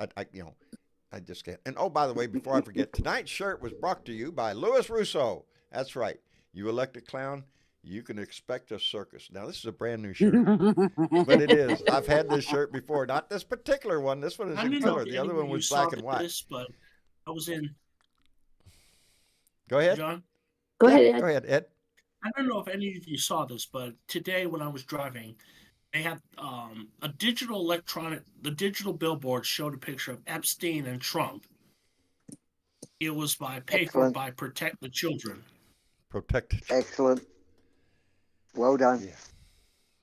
can't. And oh, by the way, before I forget, tonight's shirt was brought to you by Louis Russo. That's right. You elect a clown, you can expect a circus. Now, this is a brand new shirt, but it is. I've had this shirt before. Not this particular one. This one is I in didn't know color. if The other any one of you was saw black and white. this, but I was in. Go ahead. John, Go Yeah, ahead, Ed. Go ahead, Ed. I don't know if any of you saw this, but today when I was driving, they had the digital billboard showed a picture of Epstein and Trump. It was paid for Excellent. by Protect the Children. Protect. Excellent. Well done. Yeah. Very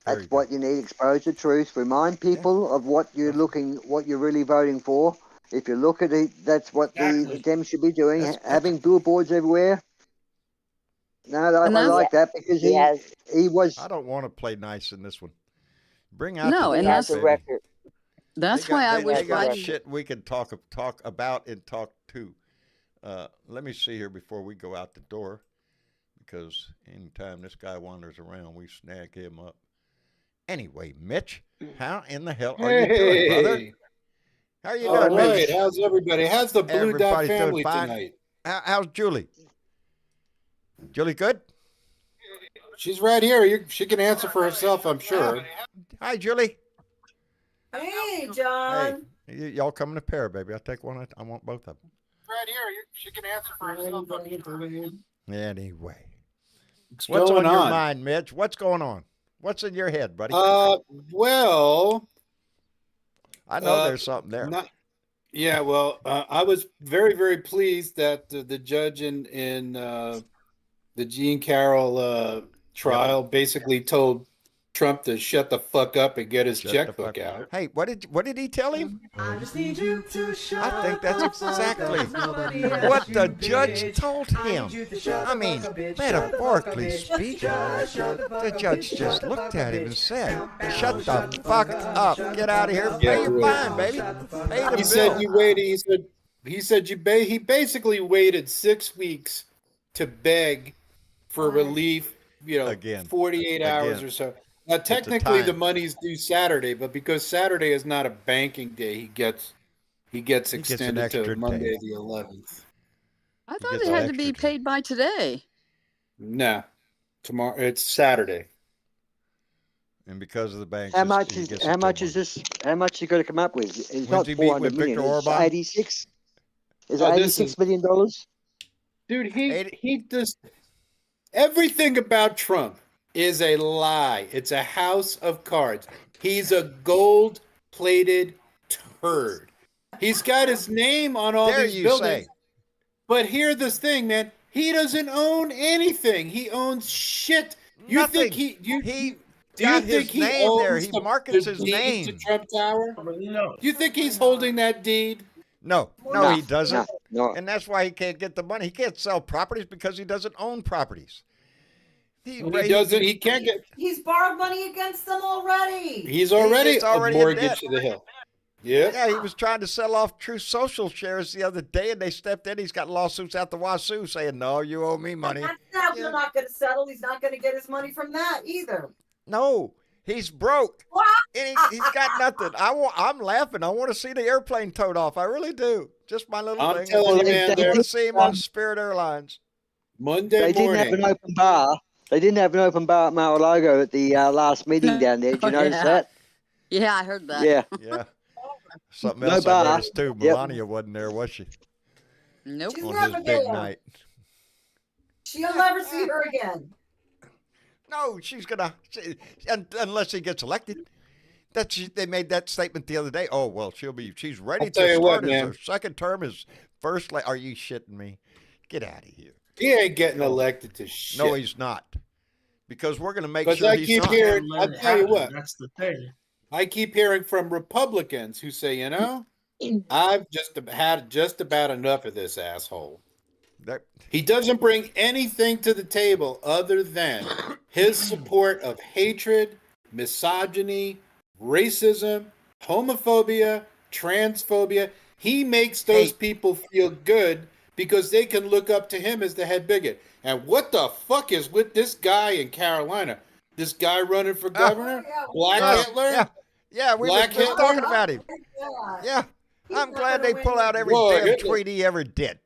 That's good. what you need. Expose the truth. Remind people of what you're really voting for. If you look at it, that's what Exactly. the Dems should be doing. That's- Having billboards everywhere. No, I And that's- like that because he was. I don't want to play nice in this one. Bring out No, the and truth, Has that's a baby. record. That's They got- why I they- wish they got Biden. shit we can talk about and talk to. Let me see here before we go out the door, because anytime this guy wanders around, we snag him up. Anyway, Mitch, how in the hell are you doing, brother? How are you doing, Mitch? How's everybody? How's the Blue Dot family tonight? How's Julie? Julie good? She's right here. She can answer for herself, I'm sure. Hi, Julie. Hey, John. Hey, y'all come in a pair, baby. I'll take one. I want both of them. Right here. She can answer for herself, I'm sure. Anyway. What's on your mind, Mitch? What's going on? What's in your head, buddy? Well, I know there's something there. I was very, very pleased that the judge in the Jean Carroll trial basically told Trump to shut the fuck up and get his checkbook out. Hey, what did he tell him? I just need you to shut I think that's exactly what the judge told him. I mean, metaphorically speaking, the judge just looked at him and said, "Shut the fuck up. Get out of here. Pay your fine, baby. Pay the bill." He said you waited. He basically waited 6 weeks to beg for relief. Again, 48 hours or so. Now, technically, the money's due Saturday, but because Saturday is not a banking day, he gets extended to Monday the 11th. I thought it had to be paid by today. No, tomorrow. It's Saturday. And because of the bank, how much is this? How much you got to come up with? It's not 400 million. It's 86. Is it $86 million? Dude, he just everything about Trump is a lie. It's a house of cards. He's a gold-plated turd. He's got his name on all these buildings. But here's this thing, man. He doesn't own anything. He owns shit. You Nothing. think he got his name there? He markets his name. To Trump Tower? No. You think he's holding that deed? No, he doesn't. No. And that's why he can't get the money. He can't sell properties because he doesn't own properties. He doesn't. He can't get. He's borrowed money against them already. He's already a mortgage to the hill. Yeah. Yeah, he was trying to sell off True Social shares the other day, and they stepped in. He's got lawsuits out the wazoo saying, "No, you owe me money." We're not going to settle. He's not going to get his money from that either. No, he's broke. What? And he's got nothing. I'm laughing. I want to see the airplane towed off. I really do. Just my little thing. Telling you, man, I want to see him on Spirit Airlines. Monday morning. They didn't have an open bar. They didn't have an open bar at Mar-a-Lago at the last meeting down there. Did you notice that? Yeah, I heard that. Yeah. Something else I noticed too. Melania wasn't there, was she? Nope. She's on never his big there. night. She'll never see her again. No, she's gonna, unless he gets elected. They made that statement the other day. Oh well, she's ready to start her second term as first. Are you shitting me? Get out of here. He ain't getting elected to shit. No, he's not. Because we're going to make sure he's not. I'll tell you what. That's the thing. I keep hearing from Republicans who say, I've had just about enough of this asshole. He doesn't bring anything to the table other than his support of hatred, misogyny, racism, homophobia, transphobia. He makes those people feel good because they can look up to him as the head bigot. And what the fuck is with this guy in Carolina? This guy running for governor? Black Hitler? Yeah, we were talking about him. Yeah. I'm glad they pull out every damn tweet he ever did.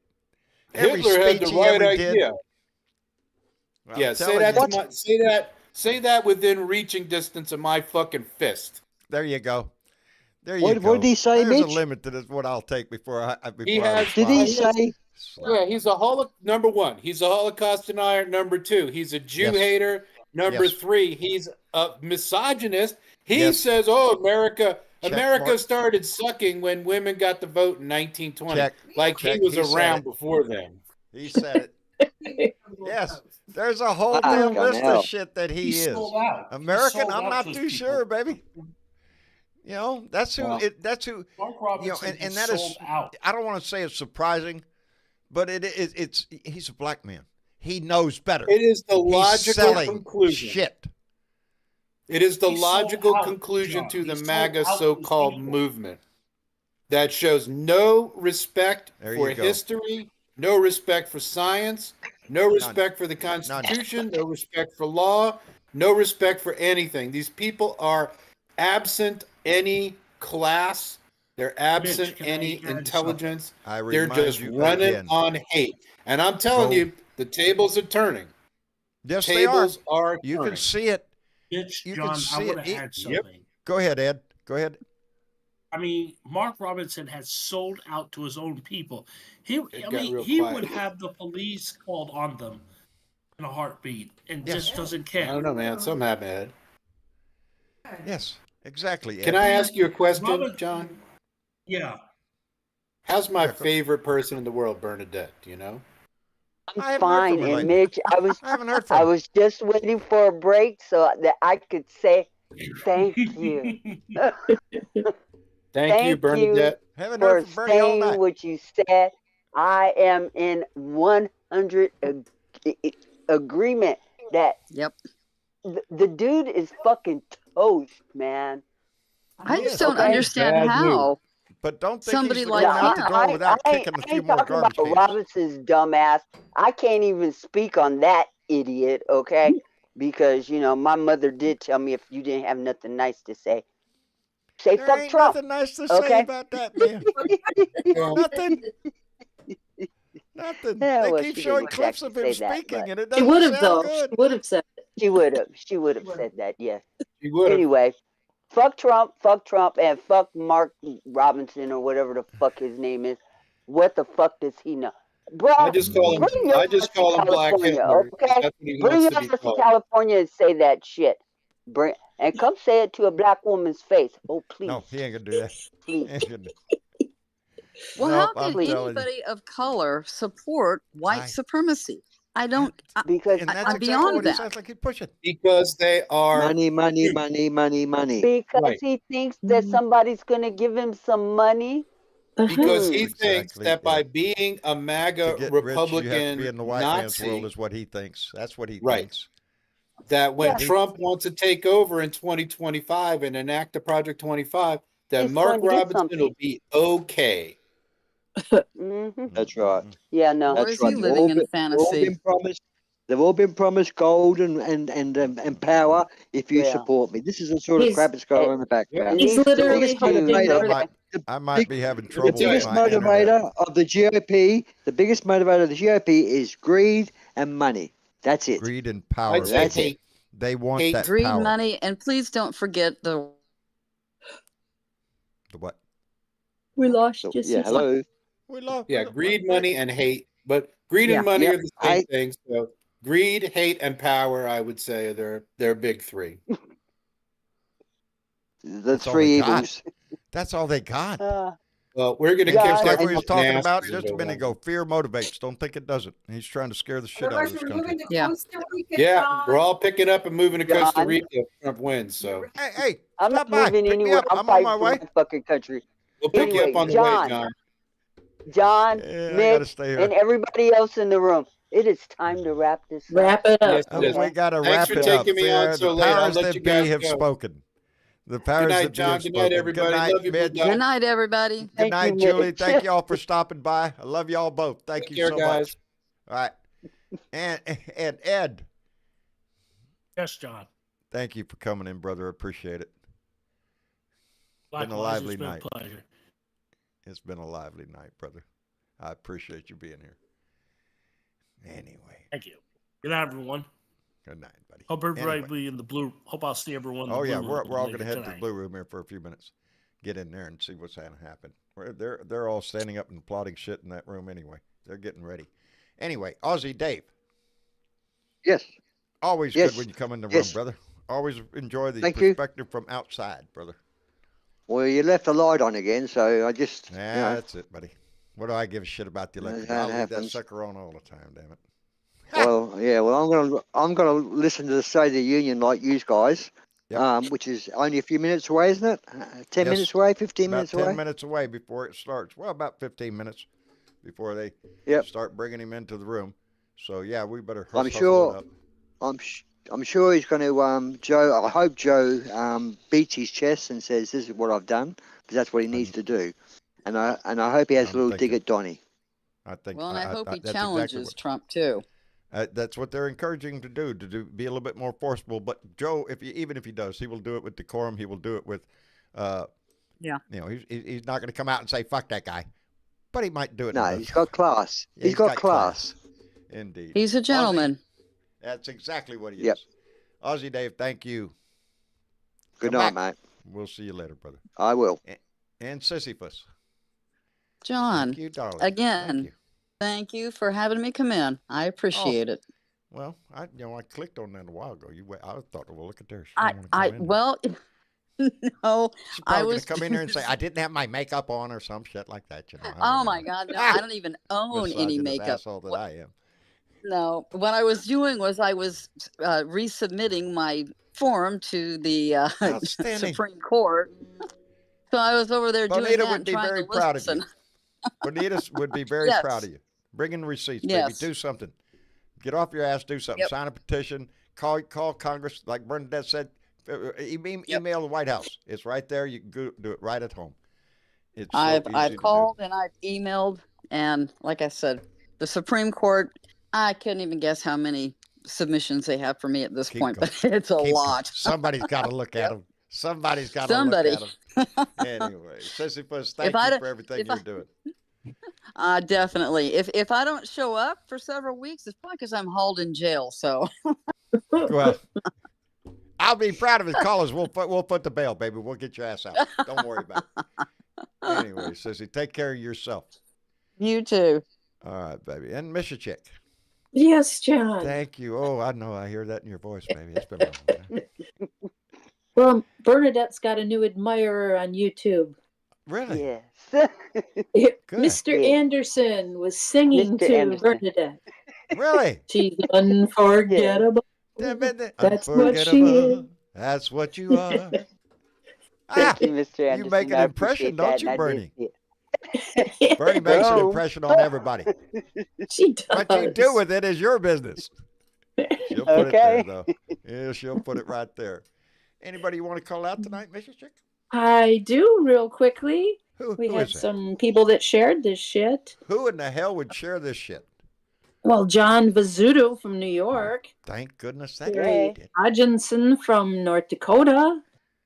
Every Hitler had speech the he right ever idea. did. Well, yeah, say that within reaching distance of my fucking fist. There you go. There you go. What did he say, There's Mitch? a limit to this, what I'll take before Did he say? Yeah, he's number one. He's a Holocaust denier. Number two, he's a Jew hater. Number three, he's a misogynist. He says, America started sucking when women got the vote in 1920. He was around before then. He said it. Yes. There's a whole damn list of shit that he is. American, I'm not too sure, baby. That's who that's who and that is I don't want to say it's surprising, but it's he's a black man. He knows better. It is the logical conclusion. Shit. It is the logical conclusion to the MAGA so-called movement that shows no respect for history, no respect for science, No respect for the Constitution, no respect for law, no respect for anything. These people are absent any class. They're absent any intelligence. They're just running on hate. And I'm telling you, the tables are turning. Yes, tables they are. are You turning. can see it. Mitch, You John, can see I want it. to add something. Yep. Go ahead, Ed. Go ahead. I mean, Mark Robinson has sold out to his own people. He would have the police called on them in a heartbeat and just doesn't care. I don't know, man. Something happened, Ed. Yes, exactly. Ed. Can I ask you a question, John? Yeah. How's my favorite person in the world, Bernadette? Do you know? I'm fine, and Mitch, I haven't heard from I was just waiting for a break so that I could say thank you. Thank you, Bernadette. Haven't for heard from Bernie all saying night. what you said. I am in 100 agreement that the dude is fucking toast, man. I just don't understand how. But don't think somebody he's like going out the door without kicking a few more garbage cans. Robinson's dumbass. I can't even speak on that idiot, okay? Because, you know, my mother did tell me if you didn't have nothing nice to say, say There fuck ain't Trump. nothing nice to okay? say about that, man. Nothing. Nothing. Yeah, they keep showing clips of him speaking, and it She doesn't would have, sound though. good. She would have said it. She would have. She would have said that, yes. She would have. Anyway, fuck Trump, and fuck Mark Robinson or whatever the fuck his name is. What the fuck does he know? Bro, I just call him Black Hitler. Okay? Bring your ass to California and say that shit. And come say it to a black woman's face. Oh, please. No, he ain't gonna do that. Please. Well, Nope, how I'm can telling anybody of color support white supremacy? I don't. Because and that's I'm exactly beyond what that. he sounds like he's pushing. Because they are money. Because he thinks that somebody's going to give him some money. Because he thinks that by being a MAGA Republican rich, you have to be in the white man's Nazi, world is what he thinks. That's what he right. thinks. That when Trump wants to take over in 2025 and enact the Project 25, that Mark Robinson will be okay. That's right. Yeah, no. Or is he living in fantasy? They've all been promised gold and power if you support me. This is the sort of crap that's going on in the background. He's literally I might be having trouble. The biggest motivator of the GOP, is greed and money. That's it. Greed and power. That's it. They want Hate, that greed, power. money, and please don't forget the what? We lost you. Yeah, hello. Greed, money, and hate. But greed and money are the same thing. So greed, hate, and power, I would say, are their big three. The three evils. That's all they got. Well, we're going to kick like we were talking about just a minute ago. Fear motivates. Don't think it doesn't. He's trying to scare the shit out of this country. Yeah, we're all picking up and moving to Costa Rica if Trump wins. So hey, I'm not moving anywhere. I'm on my way. Fucking country. We'll pick you up on the way, John, Mitch, and everybody else in the room. It is time to wrap this up. Wrap it up. Yes, we got to wrap it up. Thanks for taking me on so the late. powers that be have spoken. The powers that be have spoken. Good night, everybody. Good night, love you, Mitch. Good night, everybody. Good night, Julie. Thank you all for stopping by. I love you all both. Thank you so much. All right. And Ed. Yes, John. Thank you for coming in, brother. Appreciate it. Likewise, been a lively it's been night. A pleasure. It's been a lively night, brother. I appreciate you being here. Anyway. Thank you. Good night, everyone. Good night, buddy. Hope everybody be in the blue. Hope I'll see everyone. In the blue we're room all going to head to tonight. the blue room here for a few minutes. Get in there and see what's going to happen. They're all standing up and applauding shit in that room anyway. They're getting ready. Anyway, Aussie Dave. Yes. Always good when you come in the room, brother. Always enjoy the perspective from outside, brother. Well, you left the light on again, so I just. Yeah, that's it, buddy. What do I give a shit about the electric? I'll leave that sucker on all the time, damn it. Well, yeah. Well, I'm gonna listen to the State of the Union like you guys, which is only a few minutes away, isn't it? 10 minutes away, 15 minutes away. 10 minutes away before it starts. Well, about 15 minutes before they start bringing him into the room. So yeah, we better. I'm sure he's going to. Joe. I hope Joe beats his chest and says, "This is what I've done," because that's what he needs to do. And I hope he has a little dig at Donnie. I hope he challenges Trump too. That's what they're encouraging him to do, be a little bit more forceful. But Joe, even if he does, he will do it with decorum. He will do it with, Yeah. you know, he's not going to come out and say "fuck that guy," but he might do it. No, he's got class. Yeah, he's got class. Indeed. He's a gentleman. Ozzy, that's exactly what he Yep. is. Ozzy Dave, thank you. Good Come night, back. mate. We'll see you later, brother. I will. And Sisyphus. John, Thank you, darling. again, thank you for having me come in. I appreciate it. Well, I clicked on that a while ago. I thought, well, look at there. She Well, no, she's I probably was gonna come in here and say I didn't have my makeup on or some shit like that. You know. Oh my God, no! I don't even own any Misogynist makeup. asshole that I am. No, what I was doing was I was resubmitting my form to the Supreme Court. So I was over there doing Bonita that would and be trying very to proud of you. listen. Bonita would be very Yes. proud of you. Bring in receipts, Yes. baby. Do something. Get off your ass. Do something. Yep. Sign a petition. Call Congress. Like Bernadette said, email the White House. It's right there. You can go do it right at home. It's so I've easy to called and I've emailed, and like I said, the Supreme Court. I couldn't even guess how many submissions they have for me at this point, going. but it's a Keep lot. going. Somebody's got to look at them. Somebody's got to look at them. Anyway, Sisyphus, thank you for everything you're doing. Definitely. If I don't show up for several weeks, it's probably because I'm hauled in jail. So. Well, I'll be proud of his callers. We'll put the bail, baby. We'll get your ass out. Don't worry about it. Anyway, Sissy, take care of yourself. You too. All right, baby. And Mr. Chick. Yes, John. Thank you. Oh, I know. I hear that in your voice, baby. It's been a long time. Well, Bernadette's got a new admirer on YouTube. Really? Yes. Mr. Anderson was singing Mr. to Anderson. Bernadette. Really? She's unforgettable. That's what she is. That's what you are. Thank you, Mr. Anderson. You make an I impression, appreciate don't that, you, and I Bernie? did Bernie makes an impression on everybody. She does. What you do with it is your business. She'll put it there, though. Yeah, she'll put it right there. Anybody you want to call out tonight, Mrs. Chick? I do, real quickly. We who had is that? some people that shared this shit. Who in the hell would share this shit? Well, John Vizzuto from New York. Thank goodness that Gary guy did. Hodgkinson from North Dakota.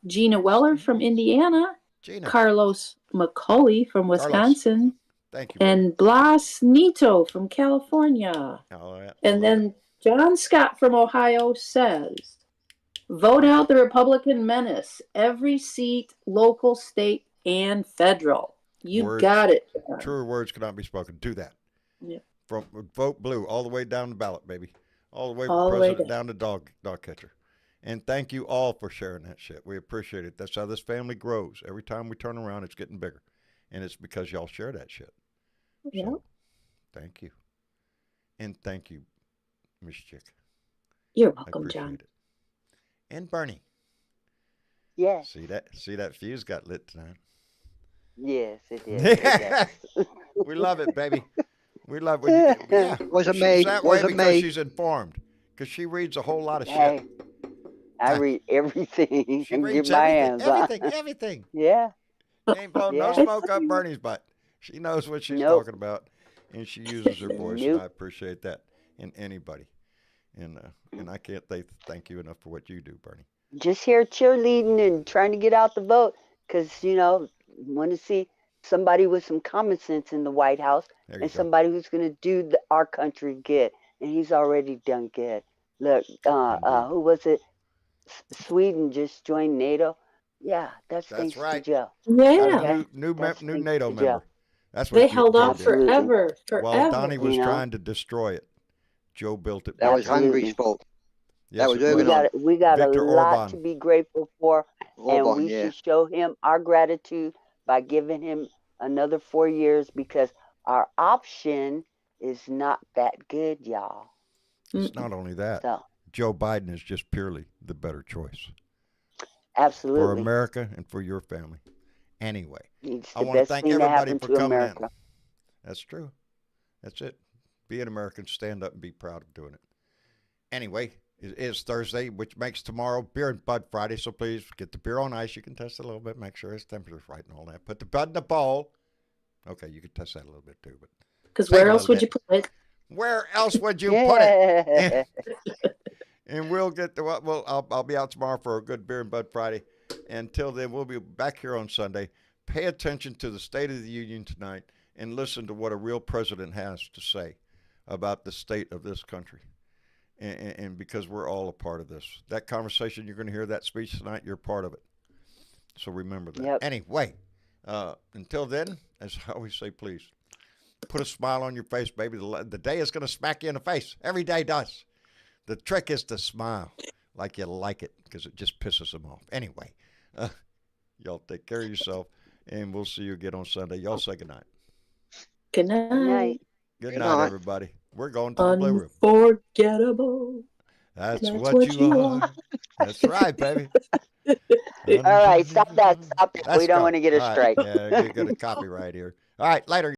Gina Weller from Indiana. Gina. Carlos McCauley from Wisconsin. Thank you. And Blas Nito from California. Oh, yeah. And then John Scott from Ohio says, vote out the Republican menace. Every seat, local, state, and federal. You got it, John. Truer words cannot be spoken. Do that. Yeah. From vote blue all the way down the ballot, baby. All the way All from the way president down to dog catcher. And thank you all for sharing that shit. We appreciate it. That's how this family grows. Every time we turn around, it's getting bigger. And it's because y'all share that shit. Yeah. So, thank you. And thank you, Miss Chick. You're I welcome, appreciate John. it. And Bernie. Yes. See that fuse got lit tonight. Yes, it did. We love it, baby. We love it. Yeah. Wasn't She's me. that way Wasn't because me. she's informed. Because she reads a whole lot of Hey, shit. I read everything She and reads get my everything, hands on. everything. Yeah. Ain't blowing no Yeah. smoke up Bernie's butt. She knows what she's Nope. talking about, and she uses her voice, and Nope. I appreciate that in anybody. And I can't thank you enough for what you do, Bernie. Just here cheerleading and trying to get out the vote because, want to see somebody with some common sense in the White House There you and go. somebody who's going to do our country good. And he's already done good. Look, who was it? Sweden just joined NATO. Yeah, that's thanks right. to Joe. Yeah. Okay? New That's NATO thanks to member. Joe. That's what They Joe held out did. forever. While Donnie was You know? trying to destroy it, Joe built it. That was Absolutely. Hungary's fault. Yes, that was it Erdogan. We got Viktor a lot Orban. to be grateful for, and Orban, we yeah. should show him our gratitude by giving him another 4 years because our option is not that good, y'all. It's not only that. So, Joe Biden is just purely the better choice absolutely. for America and for your family. Anyway, It's I the want to best thank thing to everybody happen for to coming America. in. That's true. That's it. Be an American. Stand up and be proud of doing it. Anyway, it is Thursday, which makes tomorrow Beer and Bud Friday. So please get the beer on ice. You can test it a little bit. Make sure its temperature's right and all that. Put the bud in the bowl. Okay, you can test that a little bit too. But Because take where a else little would you bit. put it? Where else would you put it? And we'll get to what. Well, I'll be out tomorrow for a good Beer and Bud Friday. Until then, we'll be back here on Sunday. Pay attention to the State of the Union tonight and listen to what a real president has to say about the state of this country. And because we're all a part of this. That conversation, you're going to hear that speech tonight, you're part of it. So remember that. Yep. Anyway, until then, as I always say, please, put a smile on your face, baby. The day is going to smack you in the face. Every day does. The trick is to smile like you like it because it just pisses them off. Anyway, y'all take care of yourself, and we'll see you again on Sunday. Y'all say goodnight. Good night. Good night, everybody. We're going to the Blue Room. Unforgettable. That's what you are. That's right, baby. All right, stop that. Stop it. We don't want to get a strike. Yeah, you got a copyright here. All right, later.